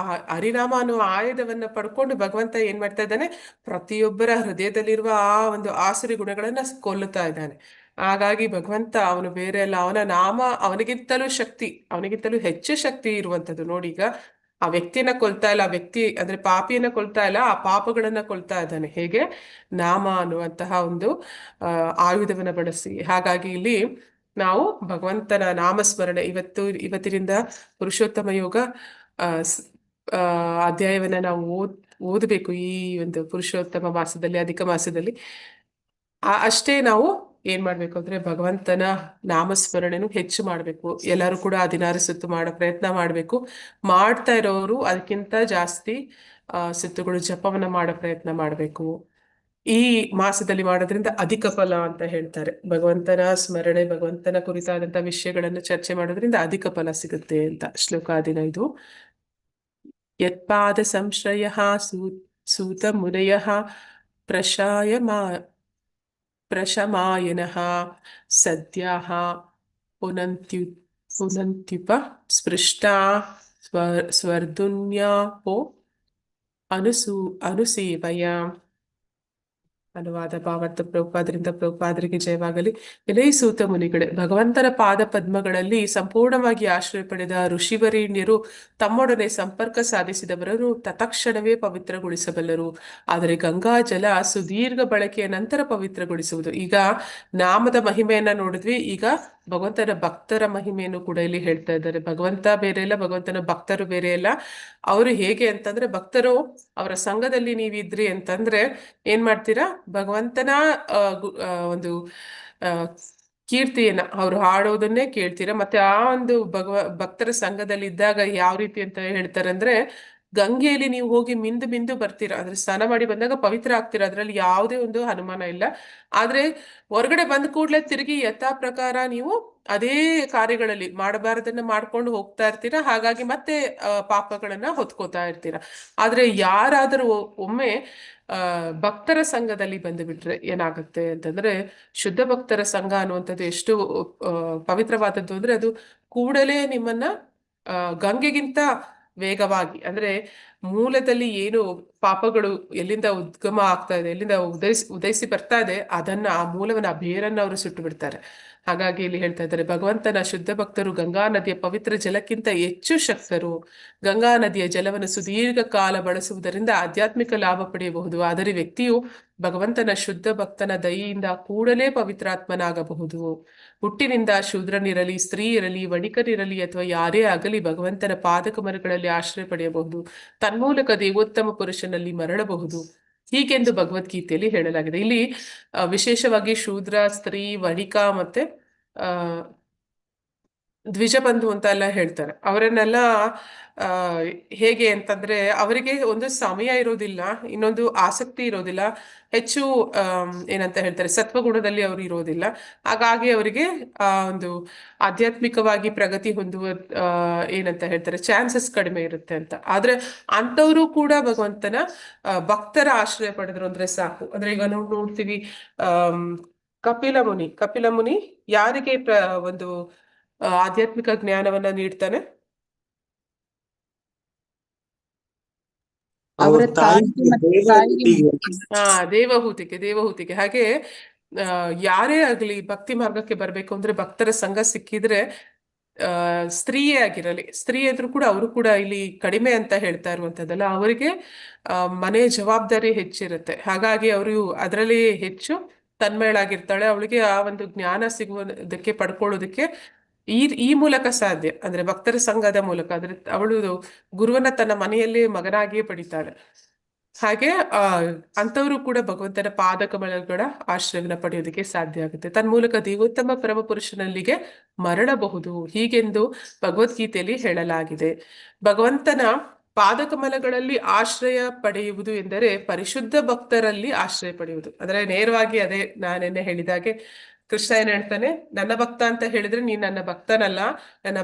ಹರಿನಾಮ ಅನ್ನುವ ಆಯುಧವನ್ನ ಪಡ್ಕೊಂಡು ಭಗವಂತ ಏನ್ ಮಾಡ್ತಾ ಇದ್ದಾನೆ, ಪ್ರತಿಯೊಬ್ಬರ ಹೃದಯದಲ್ಲಿರುವ ಆ ಒಂದು ಆಸುರಿ ಗುಣಗಳನ್ನ ಕೊಲ್ಲುತ್ತಾ ಇದ್ದಾನೆ. ಹಾಗಾಗಿ ಭಗವಂತ ಅವನು ಬೇರೆ ಅಲ್ಲ, ಅವನ ನಾಮ ಅವನಿಗಿಂತಲೂ ಶಕ್ತಿ, ಅವನಿಗಿಂತಲೂ ಹೆಚ್ಚು ಶಕ್ತಿ ಇರುವಂತದ್ದು. ನೋಡಿ, ಈಗ ಆ ವ್ಯಕ್ತಿಯನ್ನ ಕೊಲ್ತಾ ಇಲ್ಲ, ಆ ವ್ಯಕ್ತಿ ಅಂದ್ರೆ ಪಾಪಿಯನ್ನ ಕೊಲ್ತಾ ಇಲ್ಲ, ಆ ಪಾಪಗಳನ್ನ ಕೊಲ್ತಾ ಇದ್ದಾನೆ. ಹೇಗೆ? ನಾಮ ಅನ್ನುವಂತಹ ಒಂದು ಆಯುಧವನ್ನ ಬಳಸಿ. ಹಾಗಾಗಿ ಇಲ್ಲಿ ನಾವು ಭಗವಂತನ ನಾಮಸ್ಮರಣೆ ಇವತ್ತಿನಿಂದ ಪುರುಷೋತ್ತಮ ಯೋಗ ಅಧ್ಯಾಯವನ್ನ ನಾವು ಓದಬೇಕು ಈ ಒಂದು ಪುರುಷೋತ್ತಮ ಮಾಸದಲ್ಲಿ, ಅಧಿಕ ಮಾಸದಲ್ಲಿ. ಅಷ್ಟೇ ನಾವು ಏನ್ ಮಾಡ್ಬೇಕು ಅಂದ್ರೆ ಭಗವಂತನ ನಾಮಸ್ಮರಣೆನು ಹೆಚ್ಚು ಮಾಡ್ಬೇಕು. ಎಲ್ಲರೂ ಕೂಡ 16 ಸುತ್ತು ಮಾಡೋ ಪ್ರಯತ್ನ ಮಾಡ್ಬೇಕು. ಮಾಡ್ತಾ ಇರೋರು ಅದಕ್ಕಿಂತ ಜಾಸ್ತಿ ಸುತ್ತುಗಳು ಜಪವನ್ನ ಮಾಡೋ ಪ್ರಯತ್ನ ಮಾಡ್ಬೇಕು. ಈ ಮಾಸದಲ್ಲಿ ಮಾಡೋದ್ರಿಂದ ಅಧಿಕ ಫಲ ಅಂತ ಹೇಳ್ತಾರೆ. ಭಗವಂತನ ಸ್ಮರಣೆ, ಭಗವಂತನ ಕುರಿತಾದಂತಹ ವಿಷಯಗಳನ್ನು ಚರ್ಚೆ ಮಾಡೋದ್ರಿಂದ ಅಧಿಕ ಫಲ ಸಿಗುತ್ತೆ ಅಂತ. ಶ್ಲೋಕ 15. ಯತ್ಪಾದ ಸಂಶ್ರಯ ಸೂತ ಮುನಯ ಪ್ರಶಮಾಯನಃ ಸದ್ಯಾಃ ಪುನಂತ್ಯುಪ ಸ್ಪೃಷ್ಟಾ ಸ್ವರ್ದುನ್ಯಾಪೋ ಅನುಸೇವಯ. ಅನುವಾದ ಭಾವಾರ್ಥ ಪ್ರಭುಪಾದರಿಂದ ಪ್ರಭುಪಾದರಿಗೆ ಜಯವಾಗಲಿ. ಎಲೈ ಸೂತ ಮುನಿಗಳೇ, ಭಗವಂತನ ಪಾದ ಪದ್ಮಗಳಲ್ಲಿ ಸಂಪೂರ್ಣವಾಗಿ ಆಶ್ರಯ ಪಡೆದ ಋಷಿವರೇಣ್ಯರು ತಮ್ಮೊಡನೆ ಸಂಪರ್ಕ ಸಾಧಿಸಿದವರನ್ನು ತತ್ಕ್ಷಣವೇ ಪವಿತ್ರಗೊಳಿಸಬಲ್ಲರು. ಆದರೆ ಗಂಗಾ ಜಲ ಸುದೀರ್ಘ ಬಳಕೆಯ ನಂತರ ಪವಿತ್ರಗೊಳಿಸುವುದು. ಈಗ ನಾಮದ ಮಹಿಮೆಯನ್ನ ನೋಡಿದ್ವಿ, ಈಗ ಭಗವಂತನ ಭಕ್ತರ ಮಹಿಮೆಯನ್ನು ಕೂಡ ಇಲ್ಲಿ ಹೇಳ್ತಾ ಇದ್ದಾರೆ. ಭಗವಂತ ಬೇರೆ ಇಲ್ಲ, ಭಗವಂತನ ಭಕ್ತರು ಬೇರೆ ಇಲ್ಲ. ಅವರು ಹೇಗೆ ಅಂತಂದ್ರೆ, ಭಕ್ತರು ಅವರ ಸಂಘದಲ್ಲಿ ನೀವಿದ್ರಿ ಅಂತಂದ್ರೆ ಏನ್ ಮಾಡ್ತೀರಾ, ಭಗವಂತನ ಒಂದು ಕೀರ್ತಿಯನ್ನ ಅವ್ರು ಹಾಡೋದನ್ನೇ ಕೇಳ್ತೀರಾ. ಮತ್ತೆ ಆ ಒಂದು ಭಕ್ತರ ಸಂಘದಲ್ಲಿ ಇದ್ದಾಗ ಯಾವ ರೀತಿ ಅಂತ ಹೇಳ್ತಾರೆ ಅಂದ್ರೆ, ಗಂಗೆಯಲ್ಲಿ ನೀವು ಹೋಗಿ ಮಿಂದು ಬರ್ತೀರಾ, ಅಂದ್ರೆ ಸ್ನಾನ ಮಾಡಿ ಬಂದಾಗ ಪವಿತ್ರ ಆಗ್ತೀರಾ, ಅದ್ರಲ್ಲಿ ಯಾವುದೇ ಒಂದು ಅನುಮಾನ ಇಲ್ಲ. ಆದ್ರೆ ಹೊರಗಡೆ ಬಂದ ಕೂಡ್ಲೆ ತಿರುಗಿ ಯಥಾ ಪ್ರಕಾರ ನೀವು ಅದೇ ಕಾರ್ಯಗಳಲ್ಲಿ ಮಾಡಬಾರದನ್ನ ಮಾಡ್ಕೊಂಡು ಹೋಗ್ತಾ ಇರ್ತೀರಾ. ಹಾಗಾಗಿ ಮತ್ತೆ ಪಾಪಗಳನ್ನ ಹೊತ್ಕೋತಾ ಇರ್ತೀರಾ. ಆದ್ರೆ ಯಾರಾದರೂ ಒಮ್ಮೆ ಭಕ್ತರ ಸಂಘದಲ್ಲಿ ಬಂದು ಬಿಟ್ರೆ ಏನಾಗುತ್ತೆ ಅಂತಂದ್ರೆ, ಶುದ್ಧ ಭಕ್ತರ ಸಂಘ ಅನ್ನುವಂಥದ್ದು ಎಷ್ಟು ಪವಿತ್ರವಾದದ್ದು ಅಂದ್ರೆ, ಅದು ಕೂಡಲೇ ನಿಮ್ಮನ್ನ ಗಂಗೆಗಿಂತ ವೇಗವಾಗಿ, ಅಂದ್ರೆ ಮೂಲದಲ್ಲಿ ಏನು ಪಾಪಗಳು ಎಲ್ಲಿಂದ ಉದ್ಗಮ ಆಗ್ತಾ ಇದೆ, ಎಲ್ಲಿಂದ ಉದಯಿಸಿ ಬರ್ತಾ ಇದೆ, ಅದನ್ನ ಆ ಮೂಲವನ್ನ ಆ ಬೇರನ್ನ ಅವರು ಸುಟ್ಟು ಬಿಡ್ತಾರೆ. ಹಾಗಾಗಿ ಇಲ್ಲಿ ಹೇಳ್ತಾ ಇದ್ದಾರೆ, ಭಗವಂತನ ಶುದ್ಧ ಭಕ್ತರು ಗಂಗಾ ನದಿಯ ಪವಿತ್ರ ಜಲಕ್ಕಿಂತ ಹೆಚ್ಚು ಶಕ್ತರು. ಗಂಗಾ ನದಿಯ ಜಲವನ್ನು ಸುದೀರ್ಘ ಕಾಲ ಬಳಸುವುದರಿಂದ ಆಧ್ಯಾತ್ಮಿಕ ಲಾಭ ಪಡೆಯಬಹುದು. ಆದರೆ ವ್ಯಕ್ತಿಯು ಭಗವಂತನ ಶುದ್ಧ ಭಕ್ತನ ದಯೆಯಿಂದ ಕೂಡಲೇ ಪವಿತ್ರಾತ್ಮನಾಗಬಹುದು. ಹುಟ್ಟಿನಿಂದ ಶೂದ್ರನಿರಲಿ, ಸ್ತ್ರೀ ಇರಲಿ, ವಣಿಕನಿರಲಿ ಅಥವಾ ಯಾರೇ ಆಗಲಿ ಭಗವಂತನ ಪಾದಕಮಲಗಳಲ್ಲಿ ಆಶ್ರಯ ಪಡೆಯಬಹುದು. ತನ್ಮೂಲಕ ದೇವೋತ್ತಮ ಪುರುಷನಲ್ಲಿ ಮರಳಬಹುದು, ಹೀಗೆಂದು ಭಗವದ್ಗೀತೆಯಲ್ಲಿ ಹೇಳಲಾಗಿದೆ. ಇಲ್ಲಿ ವಿಶೇಷವಾಗಿ ಶೂದ್ರ, ಸ್ತ್ರೀ, ವಣಿಕ ಮತ್ತೆ ಆ ದ್ವಿಜಬಂಧು ಅಂತ ಎಲ್ಲ ಹೇಳ್ತಾರೆ. ಅವರನ್ನೆಲ್ಲ ಆ ಹೇಗೆ ಅಂತಂದ್ರೆ ಅವರಿಗೆ ಒಂದು ಸಮಯ ಇರೋದಿಲ್ಲ, ಇನ್ನೊಂದು ಆಸಕ್ತಿ ಇರೋದಿಲ್ಲ, ಹೆಚ್ಚು ಏನಂತ ಹೇಳ್ತಾರೆ ಸತ್ವಗುಣದಲ್ಲಿ ಅವರು ಇರೋದಿಲ್ಲ. ಹಾಗಾಗಿ ಅವರಿಗೆ ಒಂದು ಆಧ್ಯಾತ್ಮಿಕವಾಗಿ ಪ್ರಗತಿ ಹೊಂದುವ ಏನಂತ ಹೇಳ್ತಾರೆ ಚಾನ್ಸಸ್ ಕಡಿಮೆ ಇರುತ್ತೆ ಅಂತ. ಆದ್ರೆ ಅಂಥವರು ಕೂಡ ಭಗವಂತನ ಭಕ್ತರ ಆಶ್ರಯ ಪಡೆದ್ರು ಅಂದ್ರೆ ಸಾಕು. ಅಂದ್ರೆ ಈಗ ನಾವು ನೋಡ್ತೀವಿ ಕಪಿಲ ಮುನಿ ಯಾರಿಗೆ ಒಂದು ಆಧ್ಯಾತ್ಮಿಕ ಜ್ಞಾನವನ್ನ ನೀಡ್ತಾನೆ? ಅವರ ತಾಯಿ ತಾಯಿಗೆ ದೇವಹೂತಿಗೆ. ಹಾಗೆ ಯಾರೇ ಆಗ್ಲಿ ಭಕ್ತಿ ಮಾರ್ಗಕ್ಕೆ ಬರ್ಬೇಕು ಅಂದ್ರೆ ಭಕ್ತರ ಸಂಘ ಸಿಕ್ಕಿದ್ರೆ ಸ್ತ್ರೀಯೇ ಆಗಿರಲಿ, ಸ್ತ್ರೀ ಆದ್ರೂ ಕೂಡ ಅವರು ಕೂಡ ಇಲ್ಲಿ ಕಡಿಮೆ ಅಂತ ಹೇಳ್ತಾ ಇರುವಂತದ್ದಲ್ಲ, ಅವರಿಗೆ ಮನೆಯ ಜವಾಬ್ದಾರಿ ಹೆಚ್ಚಿರುತ್ತೆ. ಹಾಗಾಗಿ ಅವರು ಅದರಲ್ಲಿ ಹೆಚ್ಚು ತನ್ಮಯಳಾಗಿರ್ತಾಳೆ. ಅವಳಿಗೆ ಆ ಒಂದು ಜ್ಞಾನ ಸಿಗುವುದಕ್ಕೆ ಪಡ್ಕೊಳ್ಳೋದಕ್ಕೆ ಈ ಮೂಲಕ ಸಾಧ್ಯ, ಅಂದ್ರೆ ಭಕ್ತರ ಸಂಘದ ಮೂಲಕ. ಅಂದ್ರೆ ಅವಳು ಗುರುವನ್ನ ತನ್ನ ಮನೆಯಲ್ಲಿ ಮಗನಾಗಿಯೇ ಪಡಿತಾಳೆ. ಹಾಗೆ ಅಂಥವರು ಕೂಡ ಭಗವಂತನ ಪಾದಕಮಲಗಳ ಆಶ್ರಯವನ್ನ ಪಡೆಯೋದಕ್ಕೆ ಸಾಧ್ಯ ಆಗುತ್ತೆ. ತನ್ಮೂಲಕ ದೇವೋತ್ತಮ ಪರಮ ಪುರುಷನಲ್ಲಿಗೆ ಮರಳಬಹುದು, ಹೀಗೆಂದು ಭಗವದ್ಗೀತೆಯಲ್ಲಿ ಹೇಳಲಾಗಿದೆ. ಭಗವಂತನ ಪಾದಕಮಲಗಳಲ್ಲಿ ಆಶ್ರಯ ಪಡೆಯುವುದು ಎಂದರೆ ಪರಿಶುದ್ಧ ಭಕ್ತರಲ್ಲಿ ಆಶ್ರಯ ಪಡೆಯುವುದು. ಅಂದ್ರೆ ನೇರವಾಗಿ ಅದೇ ನಾನೆನ್ನೆ ಹೇಳಿದಾಗೆ ಕೃಷ್ಣ ಏನ್ ಹೇಳ್ತಾನೆ, ನನ್ನ ಭಕ್ತ ಅಂತ ಹೇಳಿದ್ರೆ ನೀನ್ ನನ್ನ ಭಕ್ತನಲ್ಲ, ನನ್ನ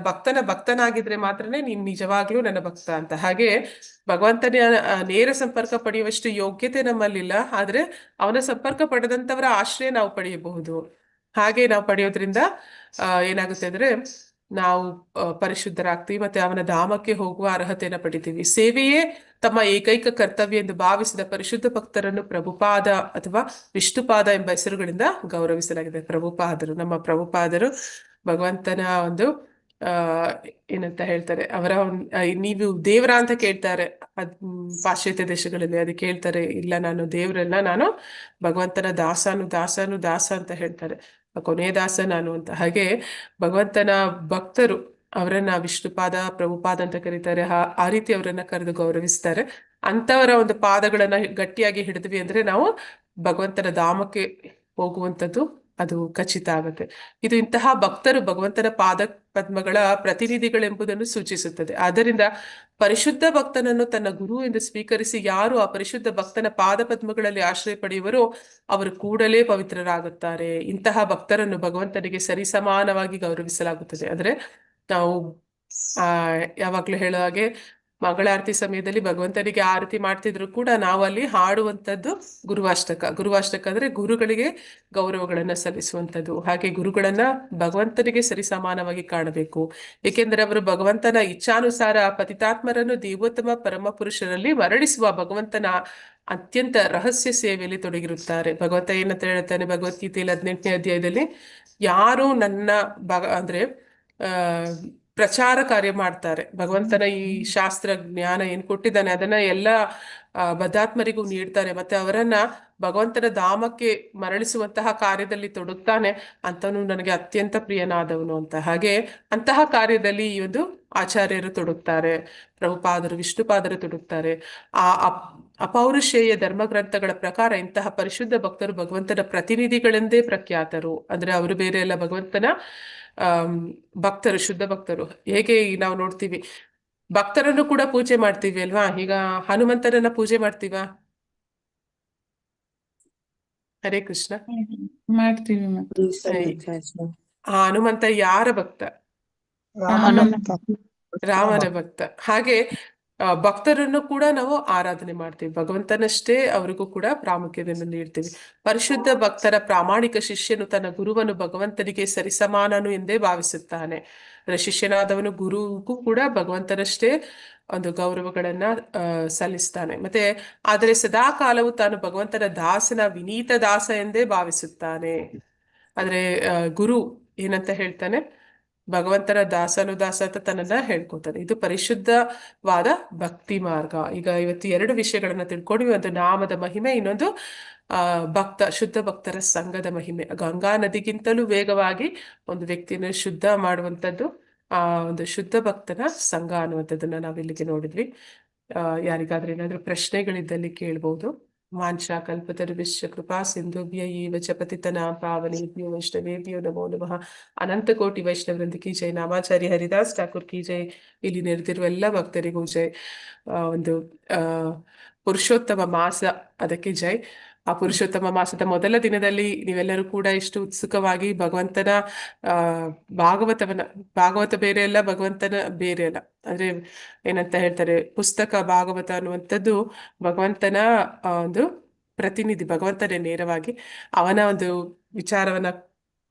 ಭಕ್ತನಾಗಿದ್ರೆ ಮಾತ್ರನೇ ನೀನ್ ನಿಜವಾಗ್ಲೂ ನನ್ನ ಭಕ್ತ ಅಂತ. ಹಾಗೆ ಭಗವಂತನ ನೇರ ಸಂಪರ್ಕ ಪಡೆಯುವಷ್ಟು ಯೋಗ್ಯತೆ ನಮ್ಮಲ್ಲಿಲ್ಲ, ಆದ್ರೆ ಅವನ ಸಂಪರ್ಕ ಪಡೆದಂತವರ ಆಶ್ರಯ ನಾವು ಪಡೆಯಬಹುದು. ಹಾಗೆ ನಾವು ಪಡೆಯೋದ್ರಿಂದ ಏನಾಗುತ್ತೆ ಅಂದ್ರೆ ನಾವು ಪರಿಶುದ್ಧರಾಗ್ತೀವಿ, ಮತ್ತೆ ಅವನ ಧಾಮಕ್ಕೆ ಹೋಗುವ ಅರ್ಹತೆಯನ್ನು ಪಡಿತೀವಿ. ಸೇವೆಯೇ ತಮ್ಮ ಏಕೈಕ ಕರ್ತವ್ಯ ಎಂದು ಭಾವಿಸಿದ ಪರಿಶುದ್ಧ ಭಕ್ತರನ್ನು ಪ್ರಭುಪಾದ ಅಥವಾ ವಿಷ್ಣುಪಾದ ಎಂಬ ಹೆಸರುಗಳಿಂದ ಗೌರವಿಸಲಾಗಿದೆ. ನಮ್ಮ ಪ್ರಭುಪಾದರು ಭಗವಂತನ ಒಂದು ಏನಂತ ಹೇಳ್ತಾರೆ, ಅವರ ನೀವು ದೇವರ ಅಂತ ಕೇಳ್ತಾರೆ ಪಾಶ್ಚಾತ್ಯ ದೇಶಗಳಲ್ಲಿ. ಅದಕ್ಕೆ ಹೇಳ್ತಾರೆ, ಇಲ್ಲ ನಾನು ದೇವರಲ್ಲ, ನಾನು ಭಗವಂತನ ದಾಸ ಅಂತ ಹೇಳ್ತಾರೆ, ಕೊನೆಯ ದಾಸ ನಾನು ಅಂತ. ಹಾಗೆ ಭಗವಂತನ ಭಕ್ತರು ಅವರನ್ನ ವಿಷ್ಣುಪಾದ, ಪ್ರಭುಪಾದ ಅಂತ ಕರೀತಾರೆ. ಆ ರೀತಿ ಅವರನ್ನ ಕರೆದು ಗೌರವಿಸ್ತಾರೆ. ಅಂತವರ ಒಂದು ಪಾದಗಳನ್ನ ಗಟ್ಟಿಯಾಗಿ ಹಿಡಿದ್ವಿ ಅಂದ್ರೆ ನಾವು ಭಗವಂತನ ಧಾಮಕ್ಕೆ ಹೋಗುವಂಥದ್ದು ಅದು ಖಚಿತ ಆಗುತ್ತೆ. ಇದು ಇಂತಹ ಭಕ್ತರು ಭಗವಂತನ ಪಾದ ಪದ್ಮಗಳ ಪ್ರತಿನಿಧಿಗಳೆಂಬುದನ್ನು ಸೂಚಿಸುತ್ತದೆ. ಆದ್ದರಿಂದ ಪರಿಶುದ್ಧ ಭಕ್ತನನ್ನು ತನ್ನ ಗುರು ಎಂದು ಸ್ವೀಕರಿಸಿ ಯಾರು ಆ ಪರಿಶುದ್ಧ ಭಕ್ತನ ಪಾದ ಪದ್ಮಗಳಲ್ಲಿ ಆಶ್ರಯ ಪಡೆಯುವರೋ ಅವರು ಕೂಡಲೇ ಪವಿತ್ರರಾಗುತ್ತಾರೆ. ಇಂತಹ ಭಕ್ತರನ್ನು ಭಗವಂತನಿಗೆ ಸರಿಸಮಾನವಾಗಿ ಗೌರವಿಸಲಾಗುತ್ತದೆ. ಅಂದ್ರೆ ನಾವು ಯಾವಾಗ್ಲೂ ಹೇಳೋ ಹಾಗೆ ಮಂಗಳಾರತಿ ಸಮಯದಲ್ಲಿ ಭಗವಂತನಿಗೆ ಆರತಿ ಮಾಡ್ತಿದ್ರು ಕೂಡ ನಾವು ಅಲ್ಲಿ ಹಾಡುವಂಥದ್ದು ಗುರುವಾಷ್ಟಕ ಅಂದ್ರೆ ಗುರುಗಳಿಗೆ ಗೌರವಗಳನ್ನ ಸಲ್ಲಿಸುವಂಥದ್ದು. ಹಾಗೆ ಗುರುಗಳನ್ನ ಭಗವಂತನಿಗೆ ಸರಿಸಮಾನವಾಗಿ ಕಾಣಬೇಕು, ಏಕೆಂದರೆ ಅವರು ಭಗವಂತನ ಇಚ್ಛಾನುಸಾರ ಪತಿತಾತ್ಮರನ್ನು ದೇವೋತ್ತಮ ಪರಮ ಪುರುಷರಲ್ಲಿ ಮರಳಿಸುವ ಭಗವಂತನ ಅತ್ಯಂತ ರಹಸ್ಯ ಸೇವೆಯಲ್ಲಿ ತೊಡಗಿರುತ್ತಾರೆ. ಭಗವಂತ ಏನಂತ ಹೇಳ್ತಾನೆ ಭಗವದ್ಗೀತೆಯಲ್ಲಿ 18ನೇ ಅಧ್ಯಾಯದಲ್ಲಿ, ಯಾರು ನನ್ನ ಅಂದ್ರೆ ಪ್ರಚಾರ ಕಾರ್ಯ ಮಾಡ್ತಾರೆ, ಭಗವಂತನ ಈ ಶಾಸ್ತ್ರ ಜ್ಞಾನ ಏನ್ ಕೊಟ್ಟಿದ್ದಾನೆ ಅದನ್ನ ಎಲ್ಲ ಬದ್ಧಾತ್ಮರಿಗೂ ನೀಡ್ತಾರೆ, ಮತ್ತೆ ಅವರನ್ನ ಭಗವಂತನ ಧಾಮಕ್ಕೆ ಮರಳಿಸುವಂತಹ ಕಾರ್ಯದಲ್ಲಿ ತೊಡಗ್ತಾನೆ, ಅಂತವನು ನನಗೆ ಅತ್ಯಂತ ಪ್ರಿಯನಾದವನು ಅಂತ. ಹಾಗೆ ಅಂತಹ ಕಾರ್ಯದಲ್ಲಿ ಈ ಒಂದು ಆಚಾರ್ಯರು ತೊಡಗ್ತಾರೆ, ಪ್ರಭುಪಾದರು, ವಿಷ್ಣುಪಾದರು ತೊಡಗ್ತಾರೆ. ಅಪೌರುಷೇಯ ಧರ್ಮಗ್ರಂಥಗಳ ಪ್ರಕಾರ ಇಂತಹ ಪರಿಶುದ್ಧ ಭಕ್ತರು ಭಗವಂತನ ಪ್ರತಿನಿಧಿಗಳೆಂದೇ ಪ್ರಖ್ಯಾತರು. ಅಂದ್ರೆ ಅವರು ಬೇರೆ ಎಲ್ಲ ಭಗವಂತನ ಭಕ್ತರು, ಶುದ್ಧ ಭಕ್ತರು. ಹೇಗೆ ನಾವು ನೋಡ್ತೀವಿ ಭಕ್ತರನ್ನು ಕೂಡ ಪೂಜೆ ಮಾಡ್ತೀವಿ ಅಲ್ವಾ, ಈಗ ಹನುಮಂತನನ್ನ ಪೂಜೆ ಮಾಡ್ತೀವಾ? ಹರೇ ಕೃಷ್ಣ. ಮಾಡ್ತೀವಿ. ಆ ಹನುಮಂತ ಯಾರ ಭಕ್ತ? ರಾಮನ ಭಕ್ತ. ಹಾಗೆ ಭಕ್ತರನ್ನು ಕೂಡ ನಾವು ಆರಾಧನೆ ಮಾಡ್ತೀವಿ, ಭಗವಂತನಷ್ಟೇ ಅವರಿಗೂ ಕೂಡ ಪ್ರಾಮುಖ್ಯತೆಯನ್ನು ನೀಡ್ತೀವಿ. ಪರಿಶುದ್ಧ ಭಕ್ತರ ಪ್ರಾಮಾಣಿಕ ಶಿಷ್ಯನು ತನ್ನ ಗುರುವನ್ನು ಭಗವಂತನಿಗೆ ಸರಿಸಮಾನನು ಎಂದೇ ಭಾವಿಸುತ್ತಾನೆ. ಅಂದ್ರೆ ಶಿಷ್ಯನಾದವನು ಗುರುಗೂ ಕೂಡ ಭಗವಂತನಷ್ಟೇ ಒಂದು ಗೌರವಗಳನ್ನ ಸಲ್ಲಿಸ್ತಾನೆ. ಮತ್ತೆ ಆದರೆ ಸದಾ ಕಾಲವು ತಾನು ಭಗವಂತನ ದಾಸನ ವಿನೀತ ದಾಸ ಎಂದೇ ಭಾವಿಸುತ್ತಾನೆ. ಆದ್ರೆ ಗುರು ಏನಂತ ಹೇಳ್ತಾನೆ? ಭಗವಂತನ ದಾಸನುದಾಸ ಅಂತ ತನ್ನನ್ನ ಹೇಳ್ಕೊತಾನೆ. ಇದು ಪರಿಶುದ್ಧವಾದ ಭಕ್ತಿ ಮಾರ್ಗ. ಈಗ ಇವತ್ತು ಎರಡು ವಿಷಯಗಳನ್ನ ತಿಳ್ಕೊಂಡ್ವಿ. ಒಂದು ನಾಮದ ಮಹಿಮೆ, ಇನ್ನೊಂದು ಶುದ್ಧ ಭಕ್ತರ ಸಂಘದ ಮಹಿಮೆ. ಗಂಗಾ ನದಿಗಿಂತಲೂ ವೇಗವಾಗಿ ಒಂದು ವ್ಯಕ್ತಿಯನ್ನು ಶುದ್ಧ ಮಾಡುವಂಥದ್ದು ಒಂದು ಶುದ್ಧ ಭಕ್ತನ ಸಂಘ ಅನ್ನುವಂಥದ್ದನ್ನ ನಾವಿಲ್ಲಿಗೆ ನೋಡಿದ್ವಿ. ಯಾರಿಗಾದ್ರೂ ಏನಾದ್ರೂ ಪ್ರಶ್ನೆಗಳಿದ್ದಲ್ಲಿ ಕೇಳ್ಬಹುದು. ವಾಂಛಾ ಕಲ್ಪತರುಶ್ಚ ಕೃಪಾ ಸಿಂಧುಭ್ಯ ಏವ ಚ ಪತಿತನಾಂ ಪಾವನೇಭ್ಯೋ ವೈಷ್ಣವೇಭ್ಯೋ ನಮೋ ನಮಃ. ಅನಂತ ಕೋಟಿ ವೈಷ್ಣವೃಂದ ಕಿ ಜೈ. ನಾಮಾಚಾರ್ಯ ಹರಿದಾಸ್ ಠಾಕೂರ್ ಕಿ ಜೈ. ಇಲ್ಲಿ ನೆರೆದಿರುವ ಎಲ್ಲ ಭಕ್ತರಿಗೂ ಜೈ. ಒಂದು ಪುರುಷೋತ್ತಮ ಮಾಸ, ಅದಕ್ಕೆ ಜೈ. ಆ ಪುರುಷೋತ್ತಮ ಮಾಸದ ಮೊದಲ ದಿನದಲ್ಲಿ ನೀವೆಲ್ಲರೂ ಕೂಡ ಇಷ್ಟು ಉತ್ಸುಕವಾಗಿ ಭಗವಂತನ ಭಾಗವತ ಬೇರೆ ಅಲ್ಲ, ಭಗವಂತನ ಬೇರೆ ಅಲ್ಲ. ಅಂದ್ರೆ ಏನಂತ ಹೇಳ್ತಾರೆ, ಪುಸ್ತಕ ಭಾಗವತ ಅನ್ನುವಂಥದ್ದು ಭಗವಂತನ ಒಂದು ಪ್ರತಿನಿಧಿ, ಭಗವಂತನೇ ನೇರವಾಗಿ. ಅವನ ಒಂದು ವಿಚಾರವನ್ನ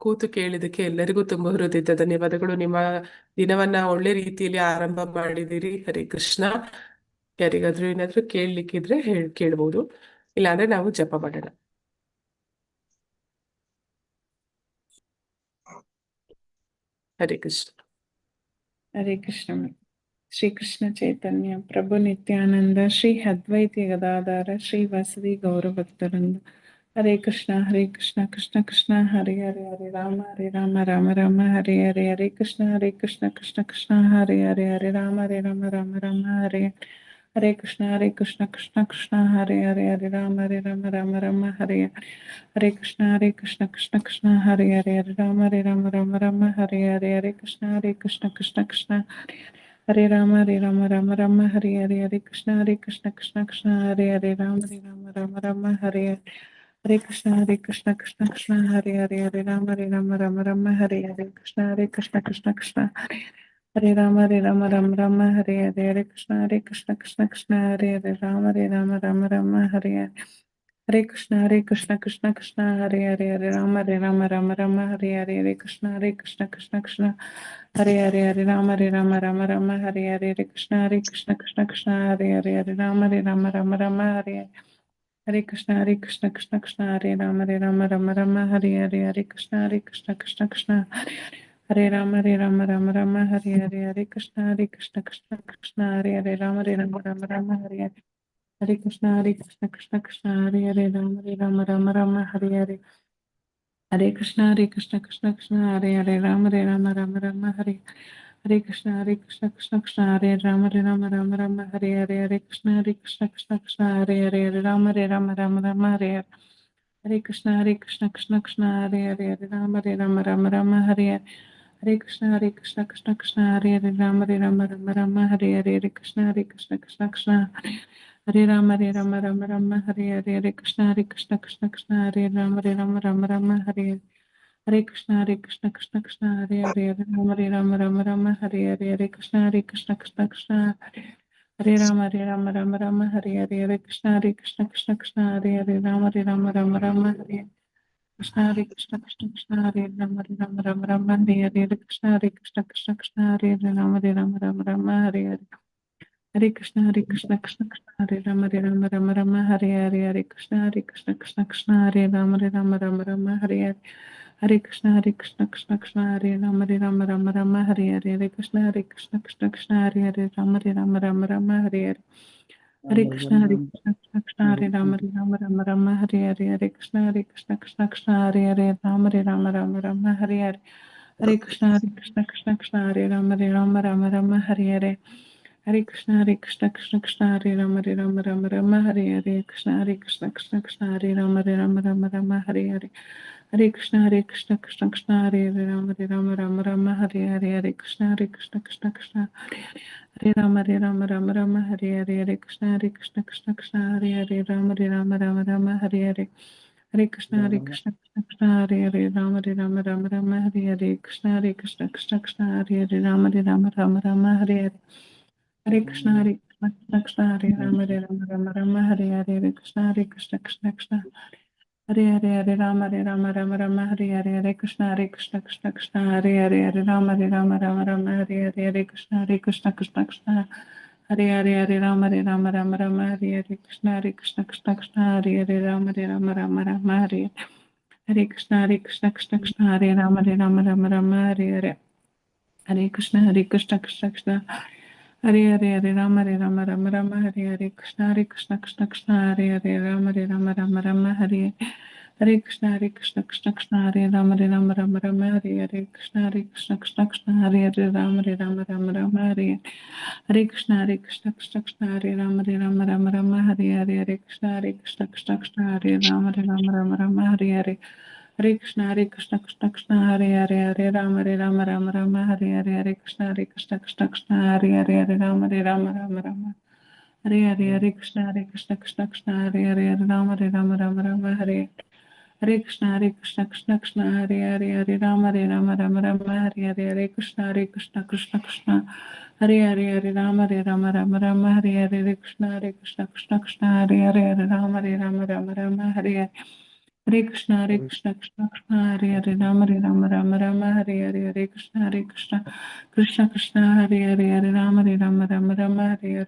ಕೂತು ಕೇಳಿದಕ್ಕೆ ಎಲ್ಲರಿಗೂ ತುಂಬ ಹೃದಯದ ಧನ್ಯವಾದಗಳು. ನಿಮ್ಮ ದಿನವನ್ನ ಒಳ್ಳೆ ರೀತಿಯಲ್ಲಿ ಆರಂಭ ಮಾಡಿದಿರಿ. ಹರೇ ಕೃಷ್ಣ. ಯಾರಿಗಾದ್ರೂ ಏನಾದ್ರೂ ಕೇಳಲಿಕ್ಕಿದ್ರೆ ಕೇಳ್ಬೋದು, ಇಲ್ಲಾಂದ್ರೆ ನಾವು ಜಪ ಮಾಡೋಣ. ಹರೇ ಕೃಷ್ಣ. ಹರೇ ಕೃಷ್ಣ. ಶ್ರೀ ಕೃಷ್ಣ ಚೈತನ್ಯ ಪ್ರಭು ನಿತ್ಯಾನಂದ ಶ್ರೀ ಅದ್ವೈತಿ ಗದಾಧಾರ ಶ್ರೀ ವಾಸವಿ ಗೌರಭಕ್ತರಿಂದ. ಹರೇ ಕೃಷ್ಣ ಕೃಷ್ಣ ಕೃಷ್ಣ ಹರೇ ಹರೇ, ಹರೇ ರಾಮ ರಾಮ ರಾಮ ಹರೇ ಹರೇ, ಹರೇ ಕೃಷ್ಣ ಕೃಷ್ಣ ಕೃಷ್ಣ ಹರೇ ಹರೇ, ಹರೇ ರಾಮ ರಾಮ ರಾಮ ಹರೇ ಹರೇ ಕೃಷ್ಣ ಕೃಷ್ಣ ಕೃಷ್ಣ ಹರೇ ಹರೇ, ಹರೇ ರಾಮ ರಾಮ ಹರೇ ಹರೇ ಕೃಷ್ಣ ಕೃಷ್ಣ ಹರೇ ಹರೇ, ಹರೇ ರಾಮ ರಾಮ ಹರೇ ಹರೇ, ಹರೇ ಕೃಷ್ಣ ಕೃಷ್ಣ ಹರೇ ರಾಮ ರಾಮ ಹರೇ ಹರೇ, ಹರೇ ಕೃಷ್ಣ ಕೃಷ್ಣ ಹರೇ ಹರೇ, ರಾಮ ರಾಮ ಹರೇ ಹರೇ ಕೃಷ್ಣ ಕೃಷ್ಣ ಹರೇ ಹರೇ, ಹರೇ ರಾಮ ರಾಮ ಹರೇ ಹರೇ ಕೃಷ್ಣ ಕೃಷ್ಣ ಹರೇ ರಾಮ ರಾಮ ಹರೇ ಹರೇ, ಹರೇ ಕೃಷ್ಣ ಕೃಷ್ಣ ಹರೇ ಹರೇ, ರಾಮ ರಾಮ ಹರೇ ಹರೇ ಕೃಷ್ಣ ಕೃಷ್ಣ ಹರೇ ಹರೇ, ಹರೇ ರಾಮ ರಾಮ ಹರೇ ಹರೇ, ಹರೇ ಕೃಷ್ಣ ಕೃಷ್ಣ ಹರೇ ಹರೇ, ಹರೇ ರಾಮ ರಾಮ ಹರೇ ಹರೇ, ಹರೇ ಕೃಷ್ಣ ಕೃಷ್ಣ ಹರೇ ಹರೇ, ಹರೇ ರಾಮ ರಾಮ ಹರೇ ಹರೇ ಕೃಷ್ಣ ಕೃಷ್ಣ ಹರೇ ರಾಮ ರಾಮ ಹರೇ ಹರೇ, ಹರೇ ಕೃಷ್ಣ ಕೃಷ್ಣ ಹರೇ ರಾಮ ರಾಮ ಹರೇ ಹರೇ, ಹರೇ ಕೃಷ್ಣ ಕೃಷ್ಣ ಹರೇ ಹರೇ, ರಾಮ ರಾಮ ಹರೇ ಹರೇ, ಹರೇ ಕೃಷ್ಣ ಕೃಷ್ಣ ಹರೇ ಹರೇ, ರಾಮ ರಾಮ ಹರೇ ಹರೇ, ಹರೇ ಕೃಷ್ಣ ಕೃಷ್ಣ ಹರೇ ಹರೇ, ರಾಮ ರಾಮ ಹರೇ ಹರೇ ಕೃಷ್ಣ ಕೃಷ್ಣ ಹರೇ ರಾಮ ರಾಮ ಹರೇ ಹರೇ, ಹರೇ ಕೃಷ್ಣ ಕೃಷ್ಣ ಹರೇ ಹರೇ, ಹರೇ ರಾಮ ರಾಮ ಹರೇ ಹರೇ ಕೃಷ್ಣ ಕೃಷ್ಣ ಹರೇ ಹರೇ, ಹರೇ ರಾಮ ರಾಮ ಹರೇ ಹರೇ ಕೃಷ್ಣ ಕೃಷ್ಣ ಹರೇ ಹರೇ, ರಾಮ ರಾಮ ಹರೇ ಹರೇ, ಹರೇ ಕೃಷ್ಣ ಕೃಷ್ಣ ಹರೇ ರಾಮ ರಾಮ ಹರೇ ಹರೇ, ಹರೇ ಕೃಷ್ಣ ಕೃಷ್ಣ ಹರೇ ರಾಮ ರಾಮ ಹರೇ ಹರೇ ಕೃಷ್ಣ ಕೃಷ್ಣ ಹರೇ ಹರೇ, ಹರೇ ರಾಮ ಹರೇ ಹರೇ, ಹರೇ ಕೃಷ್ಣ ಕೃಷ್ಣ ಹರೇ ರಾಮ ರಾಮ ಹರೇ ಹರೇ, ಹರೇ ಕೃಷ್ಣ ಕೃಷ್ಣ ಹರೇ ಹರೇ, ರಾಮ ರಾಮ ಹರೇ ಕೃಷ್ಣ ಕೃಷ್ಣ ಹರೇ ರಾಮ ರಾಮ ಹರೇ ಹರೇ, ಹರೇ ಕೃಷ್ಣ ಕೃಷ್ಣ ಹರೇ ಹರೇ, ರಾಮ ರಾಮ ಹರೇ ಹರೇ, ಹರೇ ಕೃಷ್ಣ ಕೃಷ್ಣ ಹರೇ ರಾಮ ರಾಮ ಹರೇ ಹರೇ, ಹರೇ ಕೃಷ್ಣ ಕೃಷ್ಣ ಹರೇ ರಾಮ ರಾಮ ಹರೇ ಹರೇ, ಹರೇ ಕೃಷ್ಣ ಕೃಷ್ಣ ಹರೇ ರಾಮ ರಾಮ ಹರೇ ಹರೇ, ಹರೇ ಕೃಷ್ಣ ಕೃಷ್ಣ ಹರೇ ಹರೇ, ರಾಮ ರಾಮ ಹರೇ ಹರೇ, ಹರೇ ಕೃಷ್ಣ ಕೃಷ್ಣ ಹರೇ ರಾಮ ರಾಮ ಹರೇ ಹರೇ, ಹರೇ ಕೃಷ್ಣ ಕೃಷ್ಣ ಹರೇ ಹರೇ, ರಾಮ ರಾಮ ಹರೇ ಹರೇ, ಹರೇ ಕೃಷ್ಣ ಕೃಷ್ಣ ಹರೇ ರಾಮ ರಾಮ ಹರೇ ಹರೇ, ಹರೇ ಕೃಷ್ಣ ಕೃಷ್ಣ ಹರೇ ರಾಮ ರಾಮ ಹರೇ ಹರೇ, ಕೃಷ್ಣ ಕೃಷ್ಣ ಹರೇ ರಾಮ ರಾಮ ಹರೇ ಹರೇ, ಹರೇ ಕೃಷ್ಣ ಕೃಷ್ಣ ಹರೇ ಹರೇ, ರಾಮ ರಾಮ ಹರೇ ಹರೇ, ಹರೇ ಕೃಷ್ಣ ಕೃಷ್ಣ ಹರೇ ರಾಮ ರಾಮ ಹರೇ ಹರೇ, ಹರೇ ಕೃಷ್ಣ ಕೃಷ್ಣ ಹರೇ ಹರೇ, ರಾಮ ರಾಮ ಹರೇ ಹರೇ, ಹರೇ ಕೃಷ್ಣ ಕೃಷ್ಣ ಹರೇ ಹರೇ, ರಾಮ ರಾಮ ಹರೇ ಹರೇ, ಕೃಷ್ಣ ಕೃಷ್ಣ ಹರೇ ಹರೇ, ರಾಮ ರಾಮ ಹರೇ ಹರೇ, ಹರೇ ಕೃಷ್ಣ ಕೃಷ್ಣ ಹರೇ ರಾಮ ರಾಮ ಹರೇ ಹರೇ, ಹರೇ ಕೃಷ್ಣ ಕೃಷ್ಣ हरे हरे हरे राम राम राम हरे हरे कृष्ण कृष्ण कृष्ण हरे हरे राम राम हरे हरे कृष्ण कृष्ण कृष्ण हरे हरे राम राम हरे कृष्ण कृष्ण हरे राम राम हरे कृष्ण कृष्ण हरे राम राम हरे कृष्ण कृष्ण कृष्ण हरे राम हरे कृष्ण कृष्ण हरे राम हरे कृष्ण कृष्ण हरे राम हरे कृष्ण कृष्ण हरे राम हरे कृष्ण कृष्ण हरे राम हरे कृष्ण कृष्ण हरे राम हरे कृष्ण कृष्ण हरे राम हरे कृष्ण कृष्ण हरे राम हरे कृष्ण कृष्ण हरे राम हरे कृष्ण कृष्ण हरे राम हरे कृष्ण कृष्ण हरे राम हरे कृष्ण कृष्ण हरे राम हरे कृष्ण कृष्ण हरे राम हरे कृष्ण कृष्ण कृष्ण हरे राम हरे कृष्ण कृष्ण हरे राम हरे कृष्ण कृष्ण हरे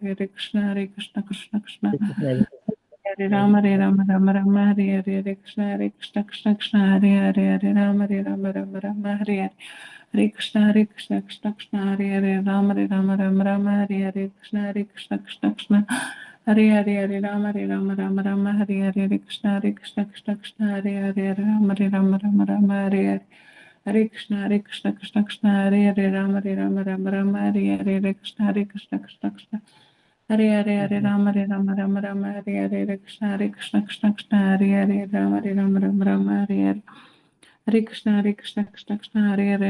राम हरे कृष्ण कृष्ण हरे राम हरे कृष्ण कृष्ण हरे राम हरे कृष्ण कृष्ण हरे राम हरे कृष्ण कृष्ण हरे राम हरे कृष्ण कृष्ण हरे राम हरे कृष्ण कृष्ण हरे राम हरे कृष्ण कृष्ण हरे राम हरे कृष्ण कृष्ण हरे राम हरे कृष्ण कृष्ण हरे राम हरे कृष्ण कृष्ण हरे हरे कृष्ण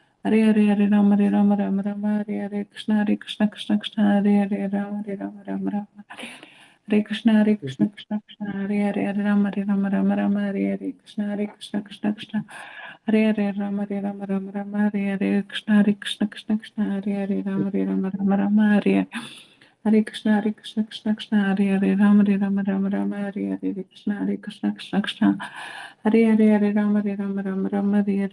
कृष्ण हरे राम हरे कृष्ण कृष्ण हरे राम हरे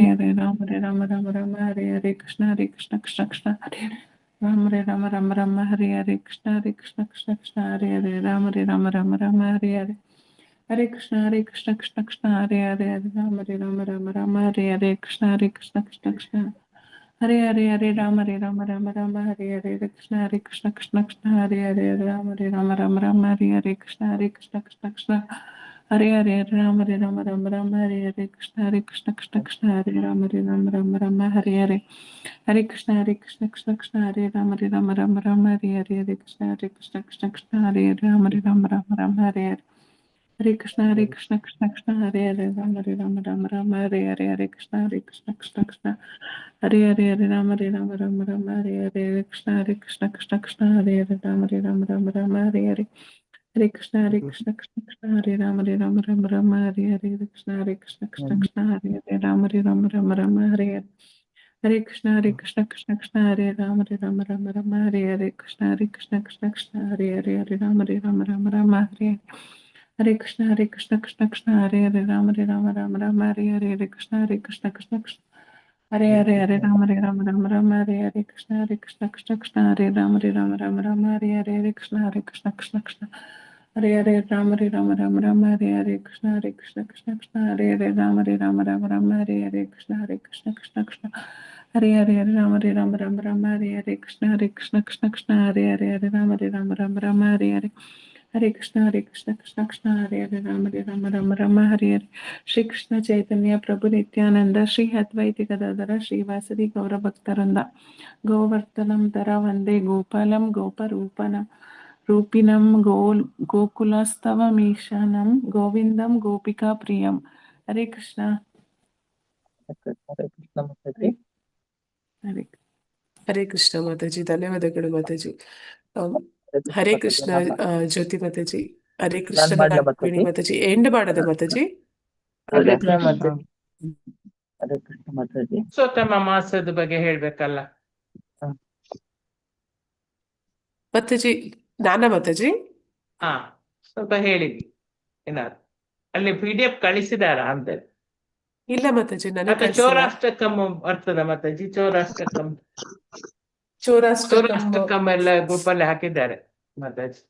कृष्ण हरे कृष्ण कृष्ण हरे राम हरे कृष्ण हरे राम हरे कृष्ण हरे राम हरे कृष्ण हरे कृष्ण हरे राम हरे कृष्ण हरे राम हरे कृष्ण हरे राम हरे कृष्ण राम हरे कृष्ण राम हरे कृष्ण हरे राम हरे कृष्ण हरे राम हरे कृष्ण राम हरे कृष्ण हरे कृष्ण हरे कृष्ण हरे राम हरे कृष्ण हरे कृष्ण हरे राम हरे कृष्ण राम हरे कृष्ण हरे राम हरे कृष्ण हरे राम हरे कृष्ण हरे राम हरे कृष्ण हरे राम हरे कृष्ण हरे राम हरे कृष्ण हरे राम हरे कृष्ण हरे राम हरे कृष्ण हरे राम हरे कृष्ण हरे कृष्ण हरे कृष्ण हरे कृष्ण हरे कृष्ण हरे श्री कृष्ण चैतन्य प्रभु नित्यानंद श्री अद्वैत गदाधर श्रीवासदि गौर भक्तवृंद गोवर्धनं दर वंदे गोपालं गोपरूपन रूपिणं गोकुलस्थवमीशानं गोविंदं गोपिका प्रियम हरे कृष्ण। ನಮಸ್ತೆ. ಹರೇ ಹರೇ ಕೃಷ್ಣ ಮಾತಾಜಿ, ಧನ್ಯವಾದಗಳು ಮಾತಾಜಿ. ಹರೇ ಕೃಷ್ಣ ಜ್ಯೋತಿ ಮಾತಾಜಿ. ಹರೇ ಕೃಷ್ಣ ನಾನ್ ಮಾಡ್ಲಾ ನಾಗವೇಣಿ ಮಾತಾಜಿ? ಮಾತಾಜಿ. ಎಂಡ್ ಮಾಡದೆ ಮಾತಾಜಿ? ಹರೇ ಹರೇ ಕೃಷ್ಣ ಕೃಷ್ಣ. ಮಾತಾಜಿ. ಹರೇ ಕೃಷ್ಣ ಮಾತಾಜಿ. ಪುರುಷೋತ್ತಮ ಮಾಸದ ಬಗ್ಗೆ ಹೇಳ್ಬೇಕಲ್ಲ. ಮಾತಾಜಿ ಮಾತಾಜಿ. ಹಾ, ಸ್ವಲ್ಪ ಹೇಳಿದ್ವಿ ಏನಾದ್ರು. ಅಲ್ಲಿ PDF ಕಳಿಸಿದಾರ ಅಂತ. ಇಲ್ಲ ಮಾತಾಜಿ, ನನಗೆ ಮತ್ತೆ ಕಳ್ಸಿಲ್ಲ. ಚೌರಾಷ್ಟಕಂ ಬರ್ತದ ಮಾತಾಜಿ. ಚೌರಾಷ್ಟಕಂ ಚೌರಾಷ್ಟಕಂ ಎಲ್ಲ ಗ್ರೂಪ್ ಅಲ್ಲಿ ಹಾಕಿದ್ದಾರೆ ಮಾತಾಜಿ.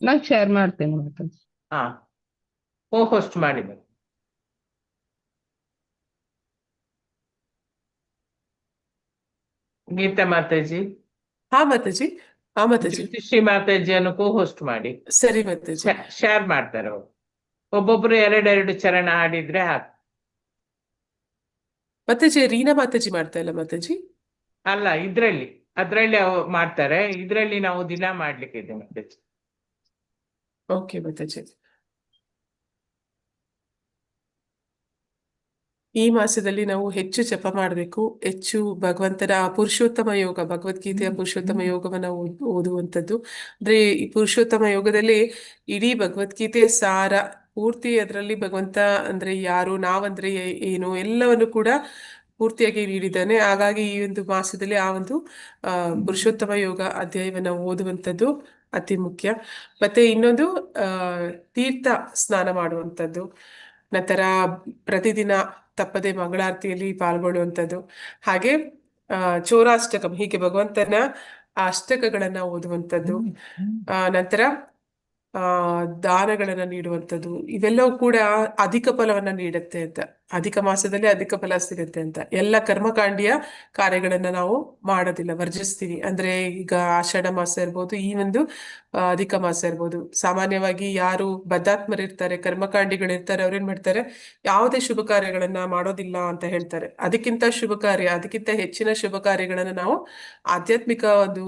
ನಾನು ಶೇರ್ ಮಾಡ್ತೇನೆ ಮಾತಾಜಿ. ಹಾ, ಹೋಸ್ಟ್ ಮಾಡಿ ಬನ್ನಿ. ಗೀತಾ ಮಾತಾಜಿ, ಹಾ ಮಾತಾಜಿ. ಜ್ಯೋತಿಷಿ ಮಾತಾಜಿಯನ್ನು ಹೋಸ್ಟ್ ಮಾಡಿ. ಸರಿ ಮಾತಾಜಿ. ಶೇರ್ ಮಾಡ್ತಾರೆ ಅವರು. ಒಬ್ಬೊಬ್ರು ಎರಡೆರಡು ಚರಣ ಹಾಡಿದ್ರೆ ಹಾಕಿ. ಮಾತಾಜಿ ರೀನಾ ಮಾತಾಜಿ ಮಾಡ್ತಾ ಇಲ್ಲ ಮಾತಾಜಿ? ಅಲ್ಲ, ಅದ್ರಲ್ಲಿ ಅವ್ರು ಮಾಡ್ತಾರೆ. ಇದ್ರಲ್ಲಿ ನಾವು ದಿನ ಮಾಡ್ಲಿಕ್ಕೆ ಇದೆ ಮಾತಾಜಿ. ಓಕೆ ಮಾತಾಜಿ. ಈ ಮಾಸದಲ್ಲಿ ನಾವು ಹೆಚ್ಚು ಜಪ ಮಾಡಬೇಕು, ಹೆಚ್ಚು ಭಗವಂತನ ಪುರುಷೋತ್ತಮ ಯೋಗ, ಭಗವದ್ಗೀತೆಯ ಪುರುಷೋತ್ತಮ ಯೋಗವನ್ನ ಓದುವಂಥದ್ದು. ಅಂದ್ರೆ ಈ ಪುರುಷೋತ್ತಮ ಯೋಗದಲ್ಲಿ ಇಡೀ ಭಗವದ್ಗೀತೆಯ ಸಾರ ಪೂರ್ತಿ, ಅದರಲ್ಲಿ ಭಗವಂತ ಅಂದ್ರೆ ಯಾರು, ನಾವಂದ್ರೆ ಏನು, ಎಲ್ಲವನ್ನು ಕೂಡ ಪೂರ್ತಿಯಾಗಿ ನೀಡಿದ್ದಾನೆ. ಹಾಗಾಗಿ ಈ ಒಂದು ಮಾಸದಲ್ಲಿ ಆ ಒಂದು ಪುರುಷೋತ್ತಮ ಯೋಗ ಅಧ್ಯಾಯವನ್ನ ಓದುವಂಥದ್ದು ಅತಿ ಮುಖ್ಯ. ಮತ್ತೆ ಇನ್ನೊಂದು ತೀರ್ಥ ಸ್ನಾನ ಮಾಡುವಂಥದ್ದು, ನಂತರ ಪ್ರತಿದಿನ ತಪ್ಪದೆ ಮಂಗಳಾರತಿಯಲ್ಲಿ ಪಾಲ್ಗೊಳ್ಳುವಂಥದ್ದು, ಹಾಗೆ ಚೌರಾಷ್ಟಕಂ, ಹೀಗೆ ಭಗವಂತನ ಅಷ್ಟಕಗಳನ್ನ ಓದುವಂಥದ್ದು, ನಂತರ ದಾನಗಳನ್ನ ನೀಡುವಂಥದ್ದು, ಇವೆಲ್ಲವೂ ಕೂಡ ಅಧಿಕ ಫಲವನ್ನ ನೀಡುತ್ತೆ ಅಂತ. ಅಧಿಕ ಮಾಸದಲ್ಲಿ ಅಧಿಕ ಫಲ ಸಿಗುತ್ತೆ ಅಂತ. ಎಲ್ಲ ಕರ್ಮಕಾಂಡಿಯ ಕಾರ್ಯಗಳನ್ನ ನಾವು ಮಾಡೋದಿಲ್ಲ, ವರ್ಜಿಸ್ತೀವಿ. ಅಂದ್ರೆ ಈಗ ಆಷಾಢ ಮಾಸ ಇರ್ಬೋದು, ಈ ಒಂದು ಅಧಿಕ ಮಾಸ ಇರ್ಬೋದು. ಸಾಮಾನ್ಯವಾಗಿ ಯಾರು ಬದ್ಧಾತ್ಮರಿರ್ತಾರೆ, ಕರ್ಮಕಾಂಡಿಗಳಿರ್ತಾರೆ, ಅವ್ರೇನ್ ಮಾಡ್ತಾರೆ, ಯಾವುದೇ ಶುಭ ಕಾರ್ಯಗಳನ್ನ ಮಾಡೋದಿಲ್ಲ ಅಂತ ಹೇಳ್ತಾರೆ. ಅದಕ್ಕಿಂತ ಶುಭ ಕಾರ್ಯ, ಅದಕ್ಕಿಂತ ಹೆಚ್ಚಿನ ಶುಭ ಕಾರ್ಯಗಳನ್ನ ನಾವು, ಆಧ್ಯಾತ್ಮಿಕ ಒಂದು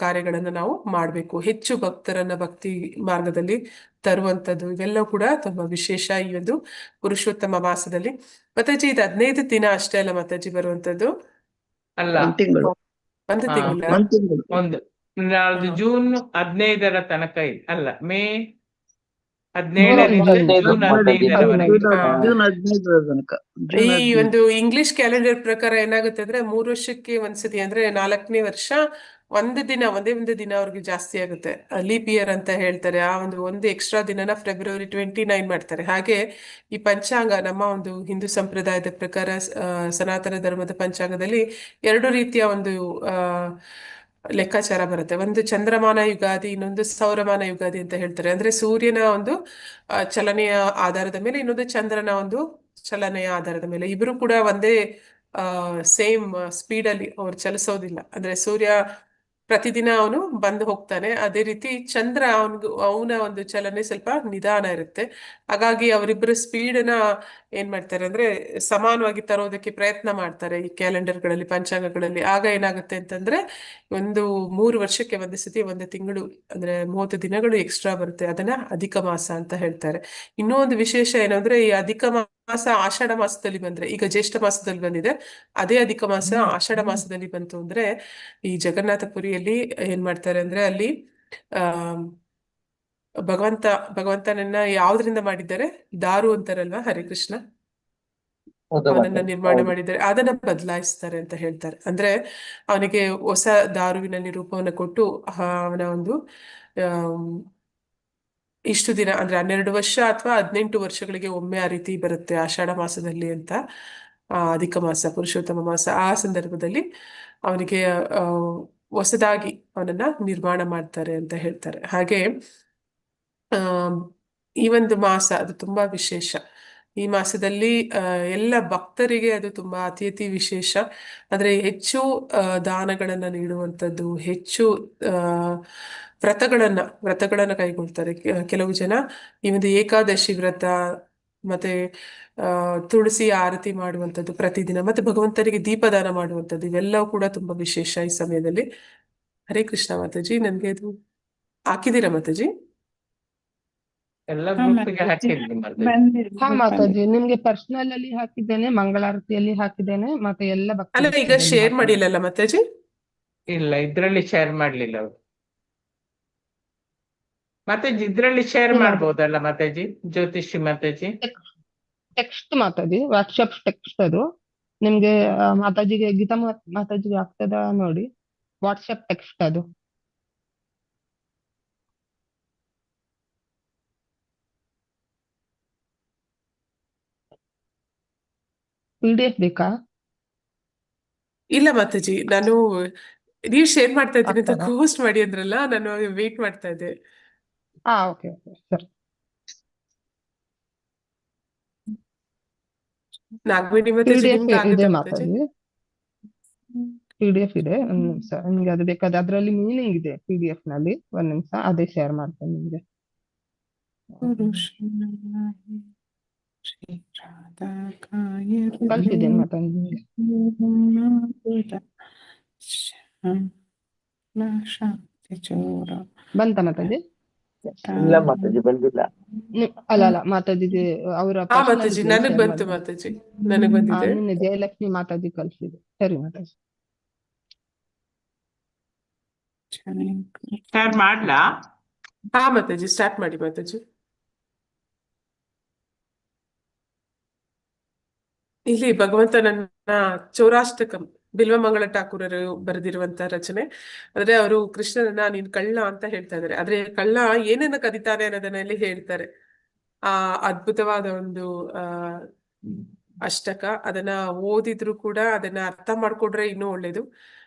ಕಾರ್ಯಗಳನ್ನ ನಾವು ಮಾಡ್ಬೇಕು. ಹೆಚ್ಚು ಭಕ್ತರನ್ನ ಭಕ್ತಿ ಮಾರ್ಗದಲ್ಲಿ ತರುವಂಥದ್ದು, ಇವೆಲ್ಲವೂ ಕೂಡ ತುಂಬಾ ವಿಶೇಷ ಈ ಒಂದು ಪುರುಷೋತ್ತಮ ಮಾಸದಲ್ಲಿ. ಮಾತಾಜಿ ಇದು 15 ದಿನ ಅಷ್ಟೇ ಅಲ್ಲ ಮಾತಾಜಿ ಬರುವಂತದ್ದು? ಅಲ್ಲ, ಒಂದು ತಿಂಗಳು. ಒಂದು ಹಾ, ತಿಂಗಳ? ಒಂದು ತಿಂಗಳು. ನಾಳ್ದು ಹಾ. ಜೂನ್ 15ರ ತನಕ ಇದೆ. ಅಲ್ಲ, ಮೇ 17ರಿಂದ ಜೂನ್ 15ರವರೆಗೆ. ಜೂನ್ 15ರ ತನಕ. ಈ ಒಂದು ಇಂಗ್ಲಿಷ್ ಕ್ಯಾಲೆಂಡರ್ ಪ್ರಕಾರ ಏನಾಗುತ್ತೆ ಅಂದ್ರೆ 3 ವರ್ಷಕ್ಕೆ ಒಂದ್ಸತಿ, ಅಂದ್ರೆ 4ನೇ ವರ್ಷ ಒಂದೇ ಒಂದು ದಿನ ಅವ್ರಿಗೆ ಜಾಸ್ತಿ ಆಗುತ್ತೆ. ಲೀಪ್ ಇಯರ್ ಅಂತ ಹೇಳ್ತಾರೆ. ಆ ಒಂದು ಎಕ್ಸ್ಟ್ರಾ ದಿನನ ಫೆಬ್ರವರಿ 29 ಮಾಡ್ತಾರೆ. ಹಾಗೆ ಈ ಪಂಚಾಂಗ, ನಮ್ಮ ಒಂದು ಹಿಂದೂ ಸಂಪ್ರದಾಯದ ಪ್ರಕಾರ, ಸನಾತನ ಧರ್ಮದ ಪಂಚಾಂಗದಲ್ಲಿ 2 ರೀತಿಯ ಒಂದು ಲೆಕ್ಕಾಚಾರ ಬರುತ್ತೆ. ಒಂದು ಚಂದ್ರಮಾನ ಯುಗಾದಿ, ಇನ್ನೊಂದು ಸೌರಮಾನ ಯುಗಾದಿ ಅಂತ ಹೇಳ್ತಾರೆ. ಅಂದ್ರೆ ಸೂರ್ಯನ ಒಂದು ಚಲನೆಯ ಆಧಾರದ ಮೇಲೆ, ಇನ್ನೊಂದು ಚಂದ್ರನ ಒಂದು ಚಲನೆಯ ಆಧಾರದ ಮೇಲೆ. ಇಬ್ರು ಕೂಡ ಒಂದೇ ಸೇಮ್ ಸ್ಪೀಡ್ ಅಲ್ಲಿ ಅವ್ರು ಚಲಿಸೋದಿಲ್ಲ. ಅಂದ್ರೆ ಸೂರ್ಯ ಪ್ರತಿದಿನ ಅವನು ಬಂದು ಹೋಗ್ತಾನೆ, ಅದೇ ರೀತಿ ಚಂದ್ರ ಅವನ ಒಂದು ಚಲನೆ ಸ್ವಲ್ಪ ನಿಧಾನ ಇರುತ್ತೆ. ಹಾಗಾಗಿ ಅವರಿಬ್ಬರ ಸ್ಪೀಡನ್ನ ಏನ್ ಮಾಡ್ತಾರೆ ಅಂದ್ರೆ ಸಮಾನವಾಗಿ ತರೋದಕ್ಕೆ ಪ್ರಯತ್ನ ಮಾಡ್ತಾರೆ ಈ ಕ್ಯಾಲೆಂಡರ್ಗಳಲ್ಲಿ, ಪಂಚಾಂಗಗಳಲ್ಲಿ. ಆಗ ಏನಾಗುತ್ತೆ ಅಂತಂದ್ರೆ 3 ವರ್ಷಕ್ಕೆ ಒಂದು ಸತಿ 1 ತಿಂಗಳು, ಅಂದ್ರೆ 30 ದಿನಗಳು ಎಕ್ಸ್ಟ್ರಾ ಬರುತ್ತೆ. ಅದನ್ನ ಅಧಿಕ ಮಾಸ ಅಂತ ಹೇಳ್ತಾರೆ. ಇನ್ನೂ ಒಂದು ವಿಶೇಷ ಏನು ಅಂದ್ರೆ, ಈ ಅಧಿಕ ಮಾಸ ಆಷಾಢ ಮಾಸದಲ್ಲಿ ಬಂದ್ರೆ, ಈಗ ಜ್ಯೇಷ್ಠ ಮಾಸದಲ್ಲಿ ಬಂದಿದೆ, ಅದೇ ಅಧಿಕ ಮಾಸ ಆಷಾಢ ಮಾಸದಲ್ಲಿ ಬಂತು ಅಂದ್ರೆ, ಈ ಜಗನ್ನಾಥಪುರಿಯಲ್ಲಿ ಏನ್ ಮಾಡ್ತಾರೆ ಅಂದ್ರೆ, ಅಲ್ಲಿ ಭಗವಂತನನ್ನ ಯಾವ್ದ್ರಿಂದ ಮಾಡಿದ್ದಾರೆ? ದಾರು ಅಂತಾರಲ್ವಾ, ಹರಿಕೃಷ್ಣ, ಅವನನ್ನ ನಿರ್ಮಾಣ ಮಾಡಿದ್ದಾರೆ. ಅದನ್ನ ಬದಲಾಯಿಸ್ತಾರೆ ಅಂತ ಹೇಳ್ತಾರೆ. ಅಂದ್ರೆ ಅವನಿಗೆ ಹೊಸ ದಾರುವಿನಲ್ಲಿ ರೂಪವನ್ನು ಕೊಟ್ಟು ಅವನ ಒಂದು ಇಷ್ಟು ದಿನ, ಅಂದ್ರೆ 12 ವರ್ಷ ಅಥವಾ 18 ವರ್ಷಗಳಿಗೆ ಒಮ್ಮೆ ಆ ರೀತಿ ಬರುತ್ತೆ ಆಷಾಢ ಮಾಸದಲ್ಲಿ ಅಂತ. ಅಧಿಕ ಮಾಸ, ಪುರುಷೋತ್ತಮ ಮಾಸ, ಆ ಸಂದರ್ಭದಲ್ಲಿ ಅವನಿಗೆ ಹೊಸದಾಗಿ ಅವನನ್ನ ನಿರ್ಮಾಣ ಮಾಡ್ತಾರೆ ಅಂತ ಹೇಳ್ತಾರೆ. ಹಾಗೆ ಈ ಒಂದು ಮಾಸ ಅದು ತುಂಬಾ ವಿಶೇಷ. ಈ ಮಾಸದಲ್ಲಿ ಎಲ್ಲ ಭಕ್ತರಿಗೆ ಅದು ತುಂಬಾ ಅತಿ ವಿಶೇಷ. ಅಂದ್ರೆ ಹೆಚ್ಚು ದಾನಗಳನ್ನ ನೀಡುವಂಥದ್ದು, ಹೆಚ್ಚು ವ್ರತಗಳನ್ನ ಕೈಗೊಳ್ತಾರೆ. ಕೆಲವು ಜನ ಈ ಒಂದು ಏಕಾದಶಿ ವ್ರತ, ಮತ್ತೆ ತುಳಸಿ ಆರತಿ ಮಾಡುವಂಥದ್ದು ಪ್ರತಿದಿನ, ಮತ್ತೆ ಭಗವಂತನಿಗೆ ದೀಪದಾನ ಮಾಡುವಂಥದ್ದು, ಇವೆಲ್ಲವೂ ಕೂಡ ತುಂಬಾ ವಿಶೇಷ ಈ ಸಮಯದಲ್ಲಿ. ಹರೇ ಕೃಷ್ಣ ಮಾತಾಜಿ. ನನ್ಗೆ ಇದು ಹಾಕಿದ್ದೀರಾ ಮಾತಾಜಿ? ಎಲ್ಲ ಹಾ ಗ್ರೂಪಿಗೆ ಮಾತಾಜಿ ಹಾಕಿದ್ವಿ ಮಾತಾಜಿ. ಬಂದಿದೆ ಹಾ ಗ್ರೂಪ್ ಅಲ್ಲಿ. ಮಾತಾಜಿ, ನಿಮ್ಗೆ ಪರ್ಸನಲ್ ಅಲ್ಲಿ ಹಾಕಿದ್ದೇನೆ, ಮಂಗಳಾರತಿಯಲ್ಲಿ ಹಾಕಿದ್ದೇನೆ, ಮತ್ತೆ ಎಲ್ಲ ಅಲ್ಲ, ಭಕ್ತಿ ಈಗ ಗೀತೆಯಲ್ಲಿ ಶೇರ್ ಹಾಕಿದ್ದೇನೆ. ಮಾಡಿಲ್ಲಲ್ಲ ಮಾತಾಜಿ? ಇಲ್ಲ, ಇದ್ರಲ್ಲಿ ಶೇರ್ ಮಾಡ್ಲಿಲ್ಲ ಅವ್ರು. ಮಾತಾಜಿ ಇದ್ರಲ್ಲಿ ಶೇರ್ ಇಲ್ಲ ಮಾಡ್ಬೋದಲ್ಲ ಮಾತಾಜಿ, ಜ್ಯೋತಿಷಿ ಮಾತಾಜಿ? ಟೆಕ್ಸ್ಟ್ ಮಾತಾಜಿ, ವಾಟ್ಸಪ್ ಟೆಕ್ಸ್ಟ್ ಅದು ನಿಮ್ಗೆ ಮಾತಾಜಿಗೆ ಗೀತಾ ಮಾತಾಜಿಗೆ ಆಗ್ತದ ನೋಡಿ, ವಾಟ್ಸಪ್ ಟೆಕ್ಸ್ಟ್ ಅದು. PDF ಬೇಕಾ? ಇಲ್ಲ ಮಾತಾಜಿ, ನಾನು ನೀವ್ ಶೇರ್ ಮಾಡ್ತಾ ಇದ್ದೀನಿ ಅಂತ ಆಗ್ತದಾ? ಹೋಸ್ಟ್ ಮಾಡಿ ಅಂದ್ರಲ್ಲ, ನಾನು ವೇಟ್ ಮಾಡ್ತಾ ಇದ್ದೆ. ಹಾ ಓಕೆ ಓಕೆ ಸರಿ. ನಾಗವೇಣಿ ಮಾತಾಜಿ, PDF ನಿಮ್ಗೆ ಇದೆ ಆಗುತ್ತೆ ಮಾತಾಜಿ? ಮಾತಾಜಿ, PDF ಇದೆ, ಒಂದ್ ನಿಮಿಷ. ನಿಮ್ಗೆ ಅದು ಬೇಕಾದ್ರೆ ಅದ್ರಲ್ಲಿ ಮೀನಿಂಗ್ ಇದೆ PDF ನಲ್ಲಿ, ಒಂದ್ ನಿಮಿಷ ಅದೇ ಶೇರ್ ಮಾಡ್ತೇನೆ ನಿಮ್ಗೆ. ಗುರು ಶ್ರೀ ನಾರಾಯಣ ಶ್ರೀ ರಾಧಾ ಕಾಯರು ಕಳ್ಸಿದ್ದೇನೆ ಮಾತಾಜಿ ನಿಮ್ಗೆ. ಶಾಂತಿ ಚೋರ ಬಂತ ಮಾತಾಜಿ? ಇಲ್ಲ ಮಾತಾಜಿ ಬಂದಿಲ್ಲ. ಅಲ್ಲ ಮಾತಾಜಿಗೆ ಅವರ ಹಾ ಪರ್ಸನಲ್ ಮಾತಾಜಿ, ಇದ್ರೆ ನನಗ್ ಶೇರ್ ಬಂತು ಮಾಡಿ. ಮಾತಾಜಿ, ನನಗ್ ಬಂದಿದೆ. ನಿನ್ನೆ ಜಯಲಕ್ಷ್ಮಿ ಮಾತಾಜಿ ಕಳ್ಸಿದೆ. ಸರಿ ಮಾತಾಜಿ. ಶೇರ್ ಮಾಡ್ಲಾ? ಹಾ ಮಾತಾಜಿ, ಸ್ಟಾರ್ಟ್ ಮಾಡಿ ಮಾತಾಜಿ. ಇಲ್ಲಿ ಭಗವಂತನನ್ನ ಚೌರಾಷ್ಟಕಂ ಬಿಲ್ವಮಂಗಳ ಠಾಕೂರರು ಬರೆದಿರುವಂತ ರಚನೆ. ಅಂದ್ರೆ ಅವರು ಕೃಷ್ಣನನ್ನ ನೀನ್ ಕಳ್ಳ ಅಂತ ಹೇಳ್ತಾ ಇದ್ದಾರೆ, ಆದ್ರೆ ಕಳ್ಳ ಏನನ್ನ ಕದಿತಾನೆ ಅನ್ನೋದನ್ನ ಇಲ್ಲಿ ಹೇಳ್ತಾರೆ. ಆ ಅದ್ಭುತವಾದ ಒಂದು ಅಷ್ಟಕ. ಅದನ್ನ ಓದಿದ್ರು ಕೂಡ ಅದನ್ನ ಅರ್ಥ ಮಾಡ್ಕೊಂಡ್ರೆ ಇನ್ನೂ ಒಳ್ಳೇದು.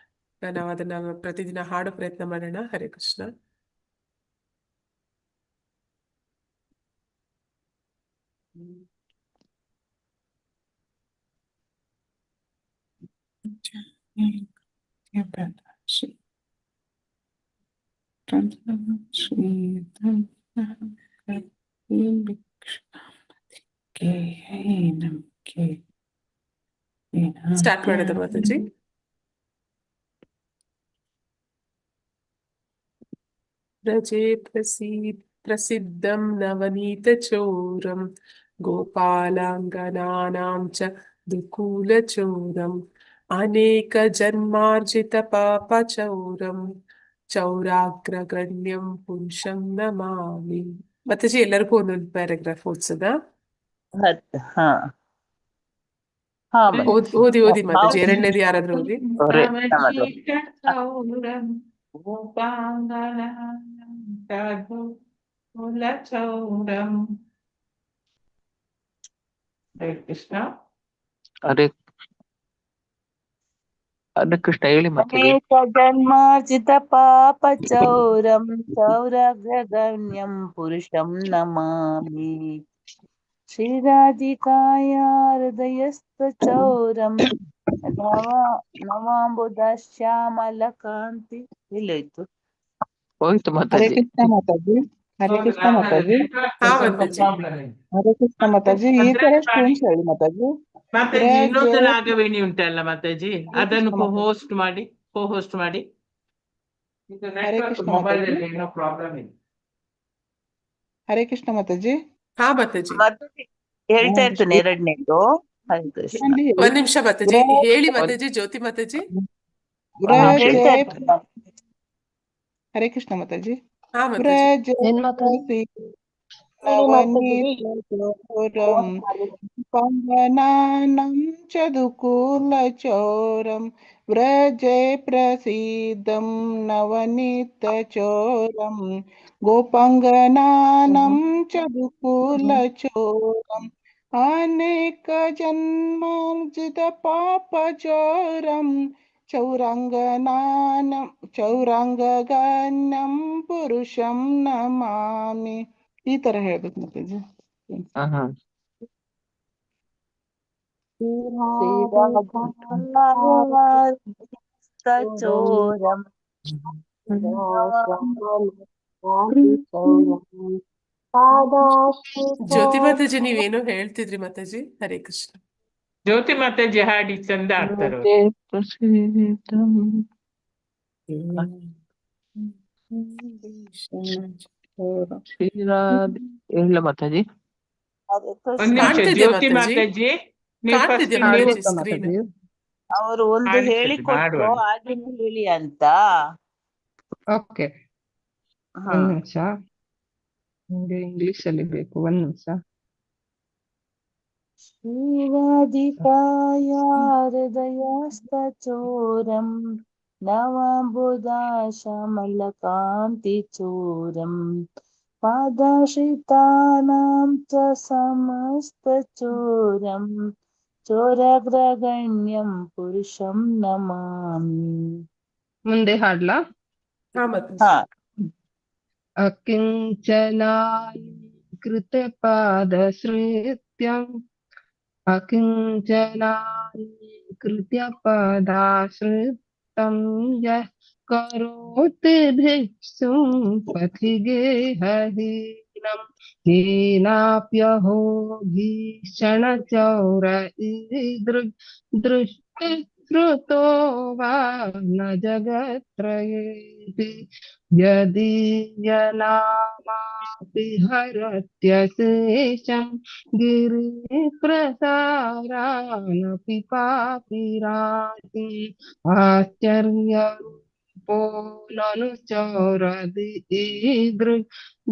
ನಾವು ಅದನ್ನ ಪ್ರತಿದಿನ ಹಾಡೋ ಪ್ರಯತ್ನ ಮಾಡೋಣ. ಹರೇ ಕೃಷ್ಣ. ಸ್ಟಾರ್ಟ್ ಮಾಡೋದ ಮಾತಾಜಿ? ರಜೆ ಪ್ರಸಿದ್ಧಂ ನವನೀತ ಚೋರಂ ಗೋಪಾಲಾಂಗನಾನಾಂ ಚ ದುಕೂಲ ಚೋರಂ ಅನೇಕ ಜನ್ಮಾರ್ಜಿತ ಪಾಪ ಚೌರಂ ಚೌರಾಗ್ರಗಣ್ಯಂ ಪುರುಷಂ ನಮಾಮಿ. ಮಾತಾಜಿ ಎಲ್ಲರಿಗೂ ಒಂದೊಂದು ಪ್ಯಾರಾಗ್ರಾಫ್ ಓದ್ಸದಾ? ಹಾ ಹಾ ಓದಿ ಮಾತಾಜಿ, ಎರಡನೇದು ಯಾರಾದ್ರೂ ಓದಿ. ಹರೇ ಕೃಷ್ಣ. ಹರೇ ಹರೇ ಕೃಷ್ಣ ಹೇಳಿ ಮಾತಾಜಿ. ಅನೇಕ ಜನ್ಮಾರ್ಜಿತ ಪಾಪ ಚೌರಂ ಚೌರಗ್ರಗಣ್ಯಂ ಪುರುಷಂ ನಮಾಮಿ ಶ್ರೀರಾಧಿಕಾಯ ಹೃದಯಸ್ಥ ಚೌರಂ ನವಾಂಬುಧ ಶ್ಯಾಮಲ ಕಾಂತಿ. ಎಲ್ಲೋಯ್ತು? ಹೋಯ್ತು ಹರೇ ಮಾತಾಜಿ. ಕೃಷ್ಣ ಮಾತಾಜಿ. ಹರೇ ಕೃಷ್ಣ ಮಾತಾಜಿ. ಹಾ ಸ್ವಲ್ಪ ಮಾತಾಜಿ. ಪ್ರಾಬ್ಲಮ್ ಇದೆ. ಹರೇ ಕೃಷ್ಣ ಮಾತಾಜಿ. ಈ ತರ ಸ್ಟೂಡೆಂಟ್ಸ್ ಹೇಳಿ ಮಾತಾಜಿ. ಮಾತಾಜಿ ಇನ್ನೊಂದು ರಜೆ ನಾಗವೇಣಿ ಉಂಟಲ್ಲ ಮಾತಾಜಿ, ಅದನ್ನು ಹೋಸ್ಟ್ ಮಾಡಿ, ಹೋಸ್ಟ್ ಮಾಡಿ. ಇದು ಹರೇ ನೆಟ್ವರ್ಕ್ ಕೃಷ್ಣ ಮೊಬೈಲ್ ಮಾತಾಜಿ. ಅಲ್ಲಿ ಏನೋ ಪ್ರಾಬ್ಲಮ್ ಇದೆ. ಹರೇ ಕೃಷ್ಣ ಮಾತಾಜಿ. ಹಾ ಮಾತಾಜಿ, ಮಾತಾಜಿ ಹೇಳ್ತಾ ಇರ್ತೇನೆ ಎರಡನೇದು. ಹರೇ ಕೃಷ್ಣ. ಹೇಳಿ. ಒಂದ್ ನಿಮಿಷ ಮಾತಾಜಿ, ಹೇಳಿ ಮಾತಾಜಿ. ಜ್ಯೋತಿ ಮಾತಾಜಿ. ವ್ರಜೆ ಹೇಳ್ತಾ ಇರ್ತೇನೆ. ಹರೇ ಕೃಷ್ಣ ಮಾತಾಜಿ. ಹಾ ಮಾತಾಜಿ. ವ್ರಜೆ ಏನ್ ಮಾತಾಜಿ? ನವನೀತ ಚೋರಂ ಪಂಗನಾನಂ ಚದುಕೂಲ ಚೋರಂ ವ್ರಜೆ ಪ್ರಸೀದಂ ನವನೀತ ಚೋರಂ ಗೋಪಂಗನಾನಂ ಚದುಕೂಲ ಚೋರಂ ಅನೇಕ ಜನ್ಮಾರ್ಜಿತ ಪಾಪ ಚೋರಂ ಚೌರಂಗಗಣ್ಯಂ ಪುರುಷಂ ನಮಾಮಿ. ಈ ತರ ಹೇಳ್ಬೇಕು ಮಾತಾಜಿ. ಹಾ ಚೋರಂ ಜ್ಯೋತಿ ಮಾತಾಜಿ, ನೀವೇನೋ ಹೇಳ್ತಿದ್ರಿ ಮಾತಾಜಿ. ಹರೇ ಕೃಷ್ಣ. ಜ್ಯೋತಿ ಮಾತಾಜಿ ಹಾಡಿ ಚಂದ ಆಡ್ತಾರೆ ಅವ್ರು. ಹರೇ ಪ್ರಸೀದಂ. ಶ್ರೀರಾಧೆ ಹೇಳಿಲ್ಲ ಮಾತಾಜಿ. ಹರೇ ಒಂದ್ ನಿಮಿಷ ಕೃಷ್ಣ. ಕಾಣ್ತಿದ್ಯಾ ಜ್ಯೋತಿ ಮಾತಾಜಿ? ಮಾತಾಜಿ, ನೀವು ಫಸ್ಟ್ ಕಾಣ್ತಿದ್ಯಾ ನೀವು ಮಾತಾಜಿ ಆಗುತ್ತಾ ಸ್ಕ್ರೀನ್? ಮಾತಾಜಿ? ಅವರು ಒಂದು ಕಾಣಿಸ್ತದೆ, ಹೇಳಿಕೊಟ್ರು ಮಾಡುವ. ಹಾಗೇನೆ ಹೇಳಿ ಅಂತ. ಓಕೆ, ಹಾ ಒಂದ್ ನಿಮಿಷ. ನಿಮ್ಗೆ ಇಂಗ್ಲಿಷ್ ಅಲ್ಲಿ ಬೇಕು, ಒಂದ್ ನಿಮಿಷ. ಶ್ರೀರಾಧಿಕಾಯ ಹೃದಯಸ್ಥಚೋರಂ ನವಬುಧಾಶಮಲಕಾಂತಿಚೂರಂ ಪಾದಾಶ್ರಿತಾನಾಂ ಚ ಸಮಸ್ತಚೋರಂ ಚೋರಗ್ರಗಣ್ಯಂ ಪುರುಷಂ ನಮಾಮಿ. ಮುಂದೆ ಹಾಡ್ಲಾ? ಹಾ ಮಾತಾಜಿ. ಹಾ ಅಕಿಂಚನಾಯಿ ಕೃತಪಾದಶ್ರಿತ್ಯಂ ಅಕಿಂಚನಾಯಿ ಕೃತ್ಯಪದಾಶ್ರಿತಂ ಯಃ ಕರೋತಿ ಭಿಕ್ಷುಂ ಪಥಿಗೇಹಹೀನಂ ಹೀನಾಪ್ಯಹೋ ಭೀಷಣಚೌರ ಈದೃಗ್ ದೃಷ್ಟಶ್ರುತೋ ವಾ ನ ಜಗತ್ತ್ರಯೇತಿ ಯದೀಯನಾಮಾಪಿ ಹರತ್ಯಶೇಷಂ ಗಿರಿಪ್ರಸಾರಾನಪಿ ಪಾಪಿರಾತಿ ಆಶ್ಚರ್ಯರೂಪೋ ನನು ಚೌರದಿ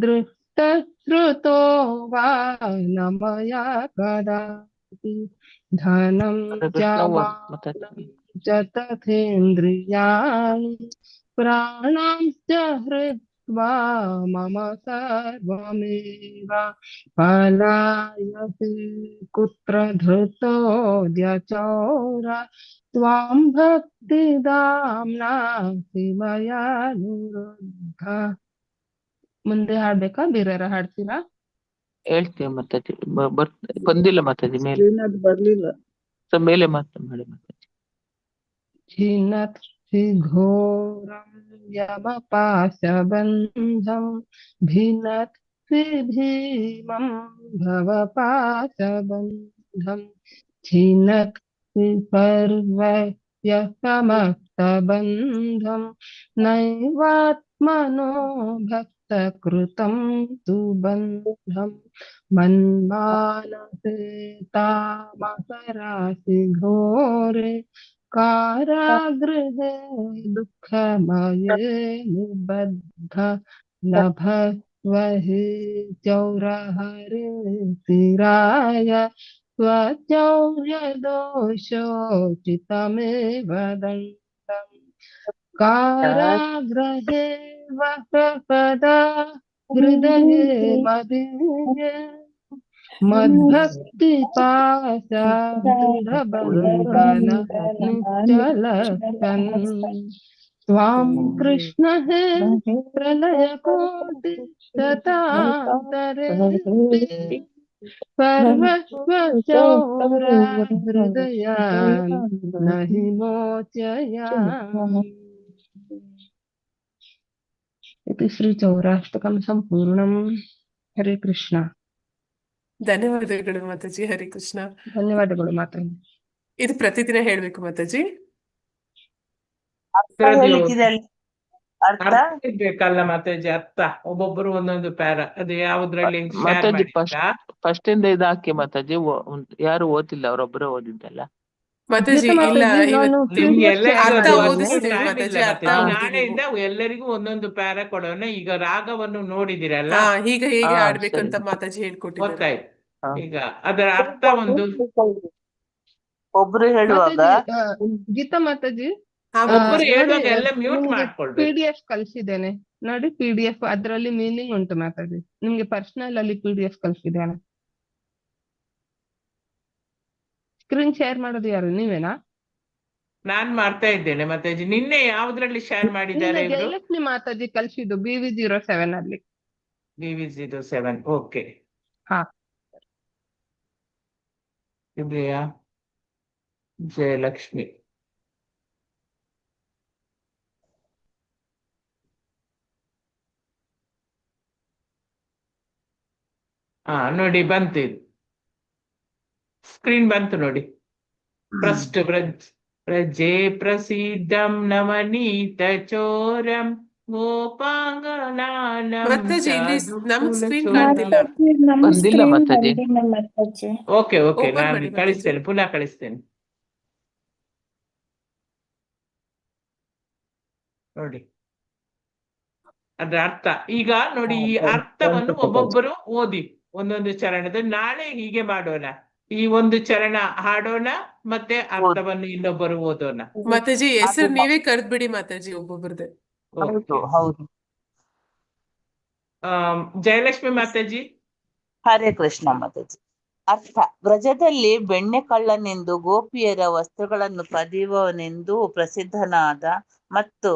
ದೃಷ್ಟಶ್ರುತೋ ವಾ ನ ಮಯಾ ಕದಾಪಿ ಧನಂ ಹರೇ ಚ ಕೃಷ್ಣ ಮಾನಂ ಮಾತಾಜಿ. ಚ ತಥೇಂದ್ರಿಯಾಣಿ ಪ್ರಾಣಾಂಶ್ಚ ಹೃತ್ವಾ ಮಮ ಸರ್ವಮೇವ ಪಲಾಯಸಿ ಕುತ್ರ ಧೃತೋऽದ್ಯ ಚೌರ ತ್ವಾಂ ಭಕ್ತಿದಾಮ್ನಾಸಿ ಮಯಾ ನಿರುದ್ಧ. ಮುಂದೆ ಹಾಡ್ಬೇಕಾ? ಬೇರೆಯಾರ ಹಾಡ್ತೀರಾ? ಹೇಳ್ತೀವಿ ಮಾತಾಜಿ. ಬಂದಿಲ್ಲ ಮಾತಾಜಿ ಮೇಲೆ. ಸ್ಕ್ರೀನ್ ಅದು ಬರ್ಲಿಲ್ಲ. ಸೊ ಮೇಲೆ ಮಾಡಿ ಮಾತಾಜಿ. भिन्नत्सि घोरं यमपाशबन्धं भिन्नत्सि भीमं भवपाशबन्धं छिन्नत्सि सर्वस्य नैवात्मनो भक्तकृतं सुबन्धं मन्मानसे तामसरासि घोरे कारागृहे दुःखमये निबद्ध लभस्वहि चौरहरे चिराय स्वचौर्यदोषोचितमेव दण्डम् कारागृहे वसपदा हृदये मदीये मद्भक्तिपाशदृढबन्धन निश्चलस्तन् त्वां कृष्ण हे प्रलयकोटि शतान्तरेऽपि सर्वस्व चौर हृदयान् न हि मोचयामि. इति श्रीचौराष्टकं सम्पूर्णं. हरे कृष्ण. ಧನ್ಯವಾದಗಳು ಮಾತಾಜಿ. ಹರಿ ಕೃಷ್ಣ. ಧನ್ಯವಾದಗಳು ಮಾತಾಜಿ. ಇದು ಪ್ರತಿದಿನ ಹೇಳ್ಬೇಕು ಮಾತಾಜಿ? ಅರ್ಥ ಹೇಳಿಕ್ಕಿದಲ್ಲಿ ಅರ್ಥ ಅರ್ಥ ಇರ್ಬೇಕಲ್ಲ ಮಾತಾಜಿ, ಅರ್ಥ ಒಬ್ಬೊಬ್ರು ಒಂದೊಂದು ಪ್ಯಾರ. ಅದು ಯಾವ್ದ್ರಲ್ಲಿ ಶೇರ್ ಮಾತಾಜಿ ಮಾಡಿದ್ರಾ? ಫಸ್ಟ್ ಇಂದ ಇದು ಹಾಕಿ ಮಾತಾಜಿ. ಯಾರು ಓದಿಲ್ಲ, ಅವರೊಬ್ಬರೇ ಓದಿದ್ದಲ್ಲ ಮಾತಾಜಿ. ಗೀತಾ ಇಲ್ಲ, ಮಾತಾಜಿ, ನಾನು ಇವತ್ತು ನಿಮ್ಗೆ PDF share ಎಲ್ಲರಿಗೂ ಅರ್ಥ ಅದು ಮಾಡಿದ್ದೇನೆ. ಅಷ್ಟು ಓದಿಸ್ತೀವಿ time ಮಾತಾಜಿ, ಇಲ್ಲ ಅರ್ಥ ಮಾತಾಜಿ. ಓದಿ ನೀವು. ನಾಳೆಯಿಂದ ಎಲ್ಲರಿಗೂ ಒಂದೊಂದು ಪ್ಯಾರ ಕೊಡೋಣ. ಈಗ ರಾಗವನ್ನು ನೋಡಿದಿರಲ್ಲ, ಹಾ, ಈಗ ಹೇಗೆ ಹಾ ಆಡ್ಬೇಕು ಸರಿ ಅಂತ ಮಾತಾಜಿ ಹೇಳ್ಕೊಟ್ಟಿದ್ದಾರೆ. ಗೊತ್ತಾಯ್ತು. ಹಾ. ಈಗ ಅದರ ಅರ್ಥ ಒಂದು ಒಬ್ರು ಹೇಳುವಾಗ ಮಾತಾಜಿ, ಗೀತಾ ಮಾತಾಜಿ, ಹಾ ಒಬ್ಬರು ಮಾತಾಜಿ. ನೋಡಿ, ಹೇಳುವಾಗ ಎಲ್ಲ ಮ್ಯೂಟ್ ನಿಮ್ಗೆ ಮಾಡ್ಕೊಳ್ಬೇಕು. PDF ಕಳ್ಸಿದ್ದೇನೆ ನೋಡಿ. PDF ಅದರಲ್ಲಿ ಮೀನಿಂಗ್ ಉಂಟು ಮಾತಾಜಿ. ನಿಮ್ಗೆ ಪರ್ಸನಲ್ ಅಲ್ಲಿ PDF ಕಳ್ಸಿದ್ದೇನೆ. ಸ್ಕ್ರೀನ್ ಶೇರ್ ಮಾಡೋದು ಯಾರು, ನೀವೇನಾ? ನಾನ್ ಮಾಡ್ತಾ ಇದ್ದೇನೆ ಮಾತಾಜಿ. ನಿನ್ನೆ ಯಾವ್ದ್ರಲ್ಲಿ ಶೇರ್ ಮಾಡಿದ್ದಾರೆ ನಿನ್ನೆ ಇವರು? ಜಯಲಕ್ಷ್ಮಿ ಮಾತಾಜಿ ಕಳ್ಸಿದ್ದು BV07 ಅಲ್ಲಿ. BV07. ಓಕೆ. ಹಾ. ಇಬ್ರಿಯಾ ಜಯಲಕ್ಷ್ಮಿ. ಹಾ ನೋಡಿ, ಬಂತು. ಇದು ಸ್ಕ್ರೀನ್ ಬಂತು ನೋಡಿ. ಪ್ರಜೆ ಪ್ರಸಿದ್ಧಂ ನವನೀತ ಚೋರಂ ಗೋಪಾಂಗನಾನಂ ಮಾತಾಜಿ ಇಲ್ಲಿ ನಮ್ ಚಾರುಕುಲ ಸ್ಕ್ರೀನ್ ಶೋಭಾ. ಕಾಣ್ತಿಲ್ಲ. ಮಾತಾಜಿ ನಮ್ ಬಂದಿಲ್ಲ ಸ್ಕ್ರೀನ್ ಮಾತಾಜಿ. ಬಂದಿಲ್ಲ ಮಾತಾಜಿ. ಓಕೆ ಓಕೆ, ಓಪನ್ ನಾನು ಮಾಡಿ ಮಾತಾಜಿ. ಕಳಿಸ್ತೇನೆ, ಪುನಃ ಕಳಿಸ್ತೇನೆ. ನೋಡಿ ಅದ್ರ ಅರ್ಥ. ಈಗ ನೋಡಿ, ಈ ಅರ್ಥವನ್ನು ಒಬ್ಬೊಬ್ಬರು ಓದಿ ಒಂದೊಂದು ಚರಣದ. ನಾಳೆ ಹೀಗೆ ಮಾಡೋಣ, ಈ ಒಂದು ಚರಣ ಹಾಡೋಣ, ಮತ್ತೆ ಅರ್ಥವನ್ನು ಇನ್ನೊಬ್ಬರು ಓದೋಣ. ಮಾತಾಜಿ ಹೆಸರು ನೀವೇ ಕರೆದ್ಬಿಡಿ ಮಾತಾಜಿ ಒಬ್ಬೊಬ್ರದ್ದೆ. ಹೌದು ಹೌದು. ಜಯಲಕ್ಷ್ಮಿ ಮಾತಾಜಿ. ಹರೇ ಕೃಷ್ಣ ಮಾತಾಜಿ. ಅರ್ಥ: ಬ್ರಜದಲ್ಲಿ ಬೆಣ್ಣೆ ಕಳ್ಳನೆಂದು ಗೋಪಿಯರ ವಸ್ತ್ರಗಳನ್ನು ಕದಿಯುವವನೆಂದು ಪ್ರಸಿದ್ಧನಾದ ಮತ್ತು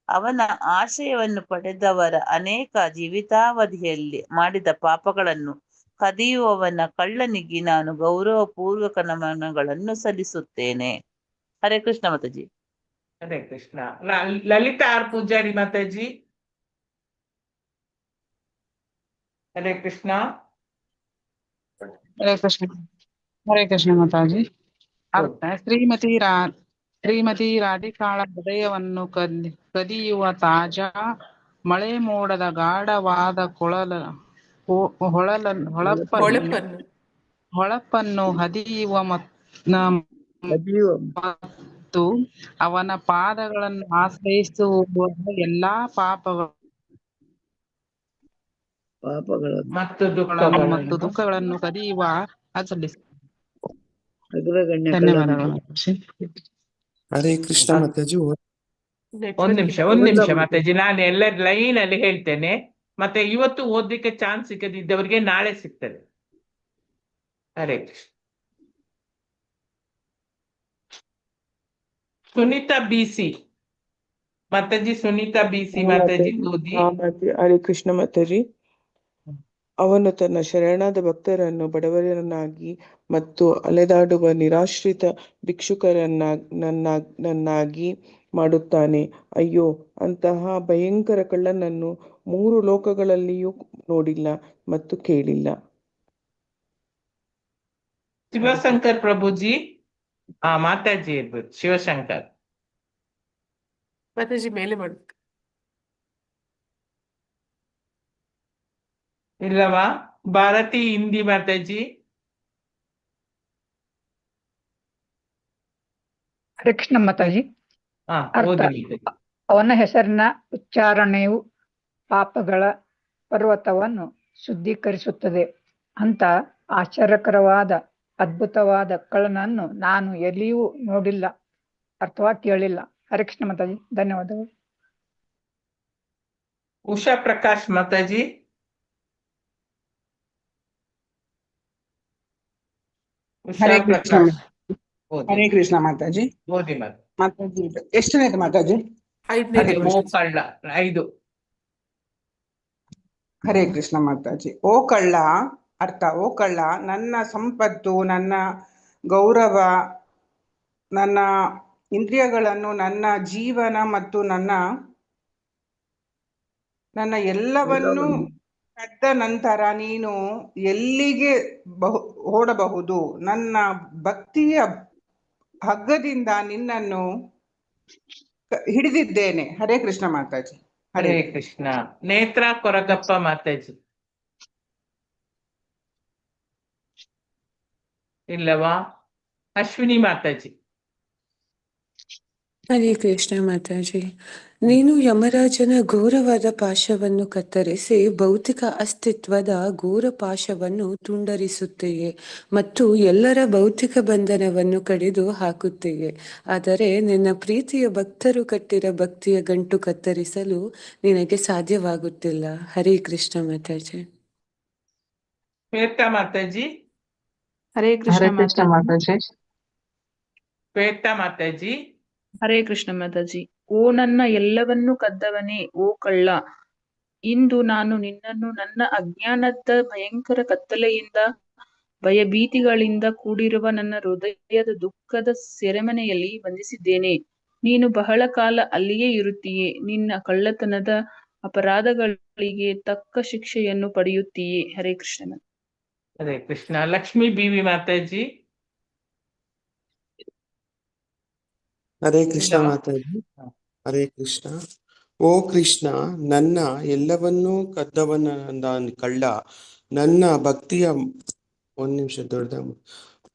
ಅವನ ಆಶ್ರಯವನ್ನು ಪಡೆದವರ ಅನೇಕ ಜೀವಿತಾವಧಿಯಲ್ಲಿ ಮಾಡಿದ ಪಾಪಗಳನ್ನು ಕದಿಯುವವನ ಕಳ್ಳನಿಗೆ ನಾನು ಗೌರವಪೂರ್ವಕ ನಮನಗಳನ್ನು ಸಲ್ಲಿಸುತ್ತೇನೆ. ಹರೇ ಕೃಷ್ಣ ಮಾತಾಜಿ. ಹರೇ ಕೃಷ್ಣ. ಲಲಿತಾ ಆರ್ ಪೂಜಾರಿ ಮಾತಾಜಿ. ಹರೇ ಕೃಷ್ಣ. ಹರೇ ಕೃಷ್ಣ. ಹರೇ ಕೃಷ್ಣ ಮಾತಾಜಿ. ಅರ್ಥ: ಶ್ರೀಮತಿ ರಾಧಿಕಾಳ ಹೃದಯವನ್ನು ಕದಿಯುವ ತಾಜಾ ಮಳೆ ಮೋಡದ ಗಾಢವಾದ ಹೊಳಪನ್ನು ಹದಿಯುವ ಮತ್ತು ಅವನ ಪಾದಗಳನ್ನು ಆಶ್ರಯಿಸುವ ಎಲ್ಲಾ ಪಾಪಗಳು ಮತ್ತು ಮತ್ತು ದುಃಖಗಳನ್ನು ಕದಿಯುವ ಧನ್ಯವಾದಗಳು. ಹರೇ ಕೃಷ್ಣ ಮಾತಾಜಿ. ಒಂದ್ ನಿಮಿಷ ಮಾತಾಜಿ, ನಾನು ಎಲ್ಲ ಲೈನ್ ಅಲ್ಲಿ ಹೇಳ್ತೇನೆ. ಮತ್ತೆ ಇವತ್ತು ಓದ್ಲಿಕ್ಕೆ ಚಾನ್ಸ್ ಸಿಕ್ಕದಿದ್ದವರಿಗೆ ನಾಳೆ ಸಿಗ್ತದೆ. ಹರೇ ಕೃಷ್ಣ. ಸುನೀತಾ ಬಿಸಿ ಮಾತಾಜಿ. ಸುನೀತಾ ಬಿಸಿ ಮಾತಾಜಿ ಓದಿ. ಹರೇ ಕೃಷ್ಣ ಮಾತಾಜಿ. ಅವನು ತನ್ನ ಶರಣಾದ ಭಕ್ತರನ್ನು ಬಡವರನ್ನಾಗಿ ಮತ್ತು ಅಲೆದಾಡುವ ನಿರಾಶ್ರಿತ ಭಿಕ್ಷುಕರನ್ನಾಗಿ ಮಾಡುತ್ತಾನೆ. ಅಯ್ಯೋ, ಅಂತಹ ಭಯಂಕರ ಕಳ್ಳನನ್ನು 3 ಲೋಕಗಳಲ್ಲಿಯೂ ನೋಡಿಲ್ಲ ಮತ್ತು ಕೇಳಿಲ್ಲ. ಶಿವಶಂಕರ್ ಪ್ರಭುಜಿ. ಮಾತಾಜಿ ಇರ್ಬೋದು. ಶಿವಶಂಕರ್ ಮಾತಾಜಿ ಮೇಲೆ ಮಾಡ್ಬೇಕು. ಇಲ್ಲವಾ? ಭಾರತಿ ಹಿಂದಿ ಮಾತಾಜಿ. ಹರೇ ಕೃಷ್ಣ ಮಾತಾಜಿ. ಅರ್ಥ: ಓದಿ. ಅವನ ಹೆಸರಿನ ಉಚ್ಚಾರಣೆಯು ಪಾಪಗಳ ಪರ್ವತವನ್ನು ಶುದ್ಧೀಕರಿಸುತ್ತದೆ. ಅಂತ ಆಶ್ಚರ್ಯಕರವಾದ ಅದ್ಭುತವಾದ ಕಳ್ಳನನ್ನು ನಾನು ಎಲ್ಲಿಯೂ ನೋಡಿಲ್ಲ ಅಥವಾ ಕೇಳಿಲ್ಲ. ಹರೇ ಕೃಷ್ಣ ಮಾತಾಜಿ. ಧನ್ಯವಾದಗಳು. ಉಷಾ ಪ್ರಕಾಶ್ ಮಾತಾಜಿ. ಹರೇ ಕೃಷ್ಣ. ಹರೇ ಕೃಷ್ಣ ಮಾತಾಜಿ. ಓದಿ ಮಾತಾಜಿ. ಎಷ್ಟನೇದು ಮಾತಾಜಿ? 5ನೇದು. ಕಳ್ಳ 5. ಹರೇ ಕೃಷ್ಣ ಮಾತಾಜಿ. ಓ ಕಳ್ಳ. ಅರ್ಥ: ಓ ಕಳ್ಳ, ನನ್ನ ಸಂಪತ್ತು, ನನ್ನ ಗೌರವ, ನನ್ನ ಇಂದ್ರಿಯಗಳನ್ನು, ನನ್ನ ಜೀವನ ಮತ್ತು ನನ್ನ ಎಲ್ಲವನ್ನು ಕದ್ದ ನಂತರ ನೀನು ಎಲ್ಲಿಗೆ ಓಡಬಹುದು? ನನ್ನ ಭಕ್ತಿಯ ಹಗ್ಗದಿಂದ ನಿನ್ನನ್ನು ಹಿಡಿದಿದ್ದೇನೆ. ಹರೇ ಕೃಷ್ಣ ಮಾತಾಜಿ. ಹರೇ ಕೃಷ್ಣ. ನೇತ್ರ ಕೊರಗಪ್ಪ ಮಾತಾಜಿ. ಇಲ್ಲವಾ? ಅಶ್ವಿನಿ ಮಾತಾಜಿ. ಹರೇ ಕೃಷ್ಣ ಮಾತಾಜಿ. ನೀನು ಯಮರಾಜನ ಘೋರವಾದ ಪಾಶವನ್ನು ಕತ್ತರಿಸಿ ಭೌತಿಕ ಅಸ್ತಿತ್ವದ ಘೋರ ಪಾಶವನ್ನು ತುಂಡರಿಸುತ್ತೆಯೇ ಮತ್ತು ಎಲ್ಲರ ಭೌತಿಕ ಬಂಧನವನ್ನು ಕಡಿದು ಹಾಕುತ್ತೆಯೇ. ಆದರೆ ನಿನ್ನ ಪ್ರೀತಿಯ ಭಕ್ತರು ಕಟ್ಟಿರ ಭಕ್ತಿಯ ಗಂಟು ಕತ್ತರಿಸಲು ನಿನಗೆ ಸಾಧ್ಯವಾಗುತ್ತಿಲ್ಲ. ಹರೇ ಕೃಷ್ಣ ಮಾತಾಜಿ. ಶ್ವೇತಾ ಮಾತಾಜಿ. ಹರೇ ಕೃಷ್ಣ ಮಾತಾಜಿ. ಶ್ವೇತಾ ಮಾತಾಜಿ. ಹರೇ ಕೃಷ್ಣ ಮಾತಾಜಿ. ಓ ನನ್ನ ಎಲ್ಲವನ್ನೂ ಕದ್ದವನೇ, ಓ ಕಳ್ಳ, ಇಂದು ನಾನು ನಿನ್ನನ್ನು ನನ್ನ ಅಜ್ಞಾನದ ಭಯಂಕರ ಕತ್ತಲೆಯಿಂದ ಭಯಭೀತಿಗಳಿಂದ ಕೂಡಿರುವ ನನ್ನ ಹೃದಯದ ದುಃಖದ ಸೆರೆಮನೆಯಲ್ಲಿ ಬಂಧಿಸಿದ್ದೇನೆ. ನೀನು ಬಹಳ ಕಾಲ ಅಲ್ಲಿಯೇ ಇರುತ್ತೀಯೇ. ನಿನ್ನ ಕಳ್ಳತನದ ಅಪರಾಧಗಳಿಗೆ ತಕ್ಕ ಶಿಕ್ಷೆಯನ್ನು ಪಡೆಯುತ್ತೀಯೇ. ಹರೇ ಕೃಷ್ಣ. ಹರೇ ಕೃಷ್ಣ. ಲಕ್ಷ್ಮೀ ಬಿವಿ ಮಾತಾಜಿ. ಹರೇ ಕೃಷ್ಣ ಮಾತಾಜಿ. ಹರೇ ಕೃಷ್ಣ. ಓ ಕೃಷ್ಣ, ನನ್ನ ಎಲ್ಲವನ್ನೂ ಕದ್ದವನ ಕಳ್ಳ, ನನ್ನ ಒಂದ್ ನಿಮಿಷ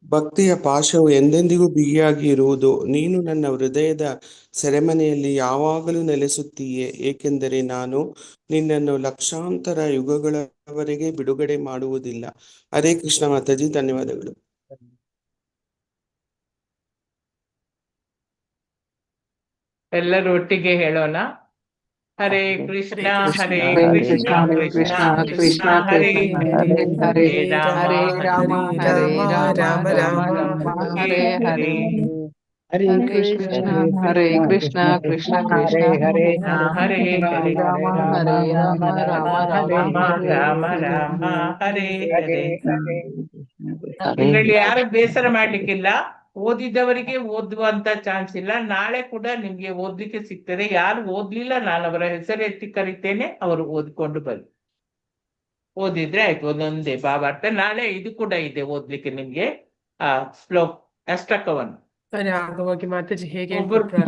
ಭಕ್ತಿಯ ಪಾಶವು ಎಂದೆಂದಿಗೂ ಬಿಗಿಯಾಗಿ ಇರುವುದು. ನೀನು ನನ್ನ ಹೃದಯದ ಸೆರೆಮನೆಯಲ್ಲಿ ಯಾವಾಗಲೂ ನೆಲೆಸುತ್ತೀಯೆ, ಏಕೆಂದರೆ ನಾನು ನಿನ್ನನ್ನು ಲಕ್ಷಾಂತರ ಯುಗಗಳವರೆಗೆ ಬಿಡುಗಡೆ ಮಾಡುವುದಿಲ್ಲ. ಹರೇ ಕೃಷ್ಣ ಮಾತಾಜಿ, ಧನ್ಯವಾದಗಳು. ಎಲ್ಲರೂ ಒಟ್ಟಿಗೆ ಹೇಳೋಣ. ಹರೇ ಕೃಷ್ಣ ಹರೇ ಕೃಷ್ಣ ಕೃಷ್ಣ ಕೃಷ್ಣ ಹರೇ ಹರೇ ಹರೇ ರಾಮ ಹರೇ ರಾಮ ರಾಮ ರಾಮ ಹರೇ ಹರೇ. ಹರೇ ಕೃಷ್ಣ ಹರೇ ಕೃಷ್ಣ ಕೃಷ್ಣ ಕೃಷ್ಣ ಹರೇ ಹರೇ ಹರೇ ರಾಮ ಹರೇ ರಾಮ ರಾಮ ರಾಮ ರಾಮ ರಾಮ ಹರೇ ಹರೇ. ಇದ್ರಲ್ಲಿ ಯಾರು ಬೇಸರ ಮಾಡ್ಲಿಕ್ಕಿಲ್ಲ. ಓದಿದವರಿಗೆ ಓದುವಂತ ಚಾನ್ಸ್ ಇಲ್ಲ. ನಾಳೆ ಕೂಡ ನಿಮ್ಗೆ ಓದ್ಲಿಕ್ಕೆ ಸಿಗ್ತದೆ. ಯಾರು ಓದ್ಲಿಲ್ಲ, ನಾನು ಅವರ ಹೆಸರು ಎತ್ತಿ ಕರಿತೇನೆ, ಅವರು ಓದ್ಕೊಂಡು ಬನ್ನಿ. ಓದಿದ್ರೆ ಆಯ್ತು, ಒಂದೊಂದೇ ಭಾವಾರ್ಥ. ನಾಳೆ ಇದು ಕೂಡ ಇದೆ ಓದ್ಲಿಕ್ಕೆ ನಿಮ್ಗೆ, ಶ್ಲೋಕ ಅಷ್ಟಕವನ್ನು. ರಾಘವಾಗಿ ಮಾತಾಜಿ ಹೇಗೆ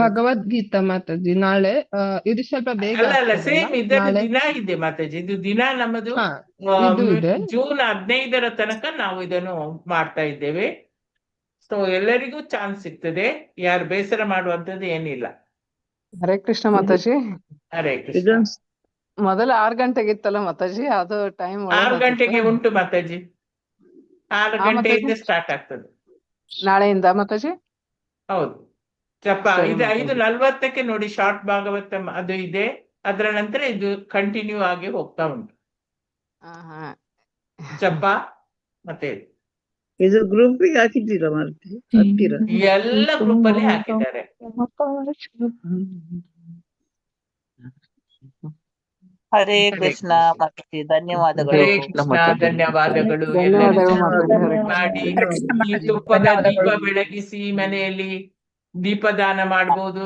ಭಗವದ್ಗೀತಾ ಮಾತಾಜಿ ನಾಳೆ ಇದು ಸ್ವಲ್ಪ ಬೇಗ ಅಲ್ಲ ಆಗ್ತದಲ್ಲ? ಸೇಮ್ ಇದರ ನಾಳೆ ದಿನ ಇದೆ ಮಾತಾಜಿ. ಇದು ದಿನ ನಮ್ಮದು ಇದು ಇದೆ. ಜೂನ್ 15ರ ತನಕ ನಾವು ಇದನ್ನು ಮಾಡ್ತಾ ಇದ್ದೇವೆ. ಸೊ ಎಲ್ಲರಿಗೂ ಚಾನ್ಸ್ ಸಿಗ್ತದೆ, ಯಾರು ಬೇಸರ ಮಾಡುವಂತದ್ದು ಏನಿಲ್ಲ. ಹರೇ ಕೃಷ್ಣ ಮಾತಾಜಿ. ಹರೇ ಕೃಷ್ಣ. ಮೊದಲ 6 ಗಂಟೆಗೆ ಇತ್ತಲ್ಲ ಮಾತಾಜಿ, ಅದು ಟೈಮ್ 6 ಗಂಟೆಗೆ ಉಂಟು ಮಾತಾಜಿ. 6 ಗಂಟೆಯಿಂದ ಸ್ಟಾರ್ಟ್ ಆಗ್ತದೆ ನಾಳೆಯಿಂದ ಮಾತಾಜಿ. ಹೌದು. ಜಪ ಇದು 5:40ಕ್ಕೆ ನೋಡಿ, ಶಾರ್ಟ್ ಭಾಗವತ ಅದು ಇದೆ. ಅದರ ನಂತರ ಇದು ಕಂಟಿನ್ಯೂ ಆಗಿ ಹೋಗ್ತಾ ಉಂಟು ಜಪ. ಮತ್ತೆ ಇದು ಗ್ರೂಪ್ ಹಾಕಿದ್ದೀರಾ ಮಾರ್ತಿ? ಎಲ್ಲ ಗ್ರೂಪ್ ಅಲ್ಲಿ ಹಾಕಿದ್ದಾರೆ. ಹರೇ ಕೃಷ್ಣ ಮಾತಾಜಿ, ಧನ್ಯವಾದಗಳು. ಹರೇ ಕೃಷ್ಣ, ಧನ್ಯವಾದಗಳು. ಎಲ್ಲರೂ ಮಾಡಿ ಈ ತುಪ್ಪದ ದೀಪ ಬೆಳಗಿಸಿ ಮನೆಯಲ್ಲಿ ದೀಪದಾನ ಮಾಡಬಹುದು.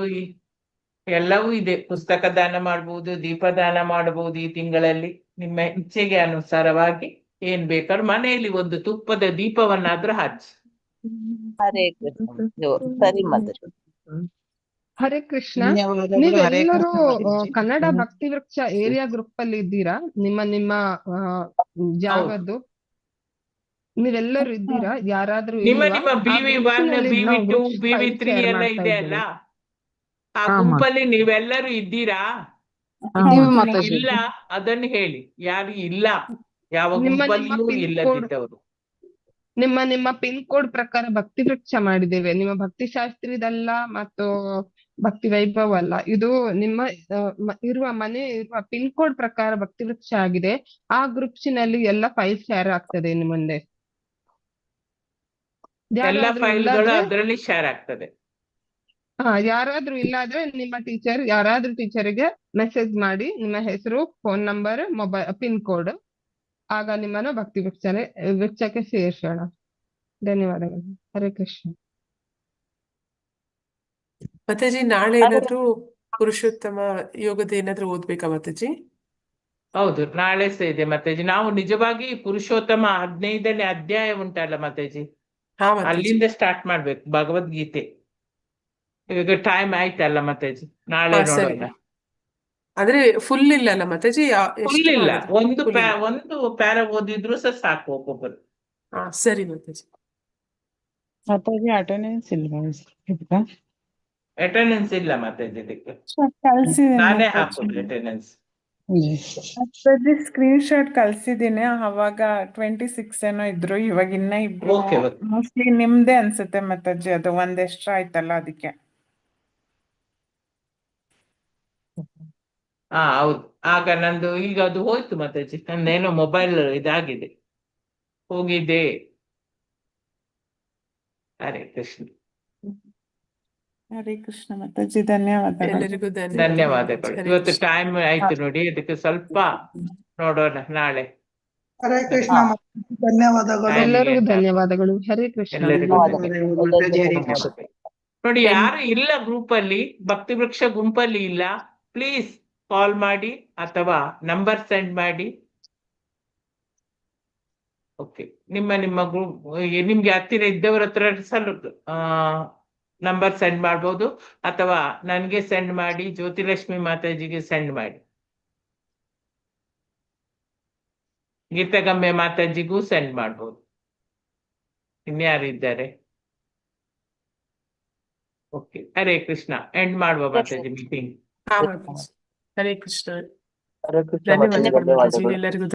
ಎಲ್ಲವೂ ಇದೆ. ಪುಸ್ತಕ ದಾನ ಮಾಡಬಹುದು, ದೀಪದಾನ ಮಾಡಬಹುದು. ಈ ತಿಂಗಳಲ್ಲಿ ನಿಮ್ಮ ಇಚ್ಛೆಗೆ ಅನುಸಾರವಾಗಿ ಏನ್ ಬೇಕಾದ್ರೂ ಮನೆಯಲ್ಲಿ ಒಂದು ತುಪ್ಪದ ದೀಪವನ್ನಾದ್ರೂ ಹಚ್ಚಿ. ಹರೇ ಕೃಷ್ಣ. ಸರಿ ಮಾತಾಜಿ. ಹರೇ ಕೃಷ್ಣ. ನೀವೆಲ್ಲರೂ ಕನ್ನಡ ಭಕ್ತಿ ವೃಕ್ಷ ಏರಿಯಾ ಗ್ರೂಪ್ ಅಲ್ಲಿ ಇದ್ದೀರಾ? ನಿಮ್ಮ ಜಾಗದ್ದು ನೀವೆಲ್ಲರೂ ಇದ್ದೀರಾ? ಯಾರಾದ್ರೂ ನಿಮ್ಮ BV1 BV2 BV3 ಎಲ್ಲ ಇದೆ ಅಲ್ಲ, ಆ ಗುಂಪಲ್ಲಿ ನೀವೆಲ್ಲರೂ ಇದ್ದೀರಾ? ಇಲ್ಲ ಅದನ್ನು ಹೇಳಿ. ಯಾರು ಇಲ್ಲ, ಯಾವ ಗುಂಪಲ್ಲಿಯೂ ಇಲ್ಲದಿದ್ದವರು. ನಿಮ್ಮ ಪಿನ್ ಕೋಡ್ ಪ್ರಕಾರ ಭಕ್ತಿ ವೃಕ್ಷ ಮಾಡಿದ್ದೇವೆ. ನಿಮ್ಮ ಭಕ್ತಿ ಶಾಸ್ತ್ರಿದಲ್ಲ ಮತ್ತು ಭಕ್ತಿ ವೈಭವ ಅಲ್ಲ. ಇದು ನಿಮ್ಮ ಇರುವ ಮನೆ ಇರುವ ಪಿನ್ ಕೋಡ್ ಪ್ರಕಾರ ಭಕ್ತಿ ವೃಕ್ಷ ಆಗಿದೆ. ಆ ಗ್ರೂಪ್ಸಿನಲ್ಲಿ ಎಲ್ಲ ಫೈಲ್ ಶೇರ್ ಆಗ್ತದೆ ಇನ್ನು ಮುಂದೆ. ಎಲ್ಲ ಫೈಲ್ಗಳು ಅದರಲ್ಲಿ ಶೇರ್ ಆಗ್ತದೆ. ಯಾರಾದ್ರೂ ಇಲ್ಲಾದ್ರೆ ನಿಮ್ಮ ಯಾರಾದ್ರೂ ಟೀಚರಿಗೆ ಮೆಸೇಜ್ ಮಾಡಿ ನಿಮ್ಮ ಹೆಸರು, phone number, mobile, pin code, ಆಗ ನಿಮ್ಮನ್ನು ಭಕ್ತಿ ವೃಕ್ಷಕ್ಕೆ ಸೇರಿಸೋಣ. ಧನ್ಯವಾದಗಳು. ಹರೇ ಕೃಷ್ಣ. ಮಾತಾಜಿ ನಾಳೆ ಏನಾದ್ರು ಪುರುಷೋತ್ತಮ ಯೋಗದ ಏನಾದ್ರು ಓದ್ಬೇಕಾ ಮಾತಾಜಿ? ಹೌದು, ನಾಳೆ ಸಹ ಇದೆ ಮಾತಾಜಿ. ನಾವು ನಿಜವಾಗಿ ಪುರುಷೋತ್ತಮ 15ನೇ ಅಧ್ಯಾಯ ಉಂಟಲ್ಲ ಮಾತಾಜಿ, ಅಲ್ಲಿಂದ ಸ್ಟಾರ್ಟ್ ಮಾಡ್ಬೇಕು ಭಗವದ್ಗೀತೆ. ಈಗ ಟೈಮ್ ಆಯ್ತಲ್ಲ ಮಾತಾಜಿ, ನಾಳೆ ನೋಡೋಣ. ಆದ್ರೆ ಫುಲ್ ಇಲ್ಲ ಅಲ್ಲ ಮಾತಾಜಿ? ಫುಲ್ ಇಲ್ಲ, ಒಂದು ಪ್ಯಾರ ಓದಿದ್ರು ಸಹ ಸಾಕು ಒಬ್ಬೊಬ್ಬರು. ಸರಿ ಮಾತಾಜಿ. ಮಾತಾಜಿ ಅಟೆಂಡೆನ್ಸ್ ಇಲ್ಲ, ಅಟೆಂಡೆನ್ಸ್ ಇಲ್ಲ ಮಾತಾಜಿ. ಇದಕ್ಕೆ ನಾನೇ ಹಾಕೋದು ಅಟೆಂಡೆನ್ಸ್. Screen shot ಕಳ್ಸಿದೀನಿ. ಅವಾಗ 26 ಏನೋ ಇದ್ರು, ಇವಾಗ ಇನ್ನ ಇಬ್ರು. ಮೋಸ್ಟ್ಲಿ ನಿಮ್ದೇ ಅನ್ಸುತ್ತೆ ಮಾತಾಜಿ, ಅದು ಒಂದ್ ಎಕ್ಸ್ಟ್ರಾ ಆಯ್ತಲ್ಲ ಅದಕ್ಕೆ. ಹೌದು. ಆಗ ನಂದು ಈಗ ಅದು ಹೋಯ್ತು ಮಾತಾಜಿ, ನಂದೇನೋ ಮೊಬೈಲ್ ಇದಾಗಿದೆ, ಹೋಗಿದೆ. ಹರೇ ಕೃಷ್ಣ. ಹರೇ ಕೃಷ್ಣ ಮಾತಾಜಿ, ಧನ್ಯವಾದಗಳು. ಧನ್ಯವಾದಗಳು. ಇವತ್ತು ಟೈಮ್ ಆಯ್ತು ನೋಡಿ, ಅದಕ್ಕೆ ಸ್ವಲ್ಪ ನೋಡೋಣ ನಾಳೆ. ಹರೇ ಕೃಷ್ಣ, ಧನ್ಯವಾದಗಳು. ಎಲ್ಲರಿಗೂ ಧನ್ಯವಾದಗಳು. ಹರೇ ಕೃಷ್ಣ. ನೋಡಿ, ಯಾರು ಇಲ್ಲ ಗ್ರೂಪ್ ಅಲ್ಲಿ, ಭಕ್ತಿ ವೃಕ್ಷ ಗುಂಪಲ್ಲಿ ಇಲ್ಲ, ಪ್ಲೀಸ್ ಕಾಲ್ ಮಾಡಿ ಅಥವಾ ನಂಬರ್ ಸೆಂಡ್ ಮಾಡಿ. ಓಕೆ, ನಿಮ್ಮ ಗ್ರೂಪ್ ನಿಮ್ಗೆ ಹತ್ತಿರ ಇದ್ದವರ ಹತ್ರ ನಂಬರ್ ಸೆಂಡ್ ಮಾಡ್ಬೋದು, ಅಥವಾ ನನ್ಗೆ ಸೆಂಡ್ ಮಾಡಿ, ಜ್ಯೋತಿಲಕ್ಷ್ಮಿ ಮಾತಾಜಿಗೆ ಸೆಂಡ್ ಮಾಡಿ, ಗೀತಗಮ್ಮೆ ಮಾತಾಜಿಗೂ ಸೆಂಡ್ ಮಾಡ್ಬೋದು. ಇನ್ಯಾರಿದ್ದಾರೆ? ಓಕೆ, ಹರೇ ಕೃಷ್ಣ. ಎಂಡ್ ಮಾಡುವ ಮಾತಾಜಿ ಮೀಟಿಂಗ್. ಹಾ ಮಾತಾಜಿ. ಹರೇ ಕೃಷ್ಣ. ಹರೇ ಕೃಷ್ಣ ಧನ್ಯವಾದಗಳು ಮಾತಾಜಿ ಧನ್ಯವಾದಗಳು. ಎಲ್ಲರಿಗೂ.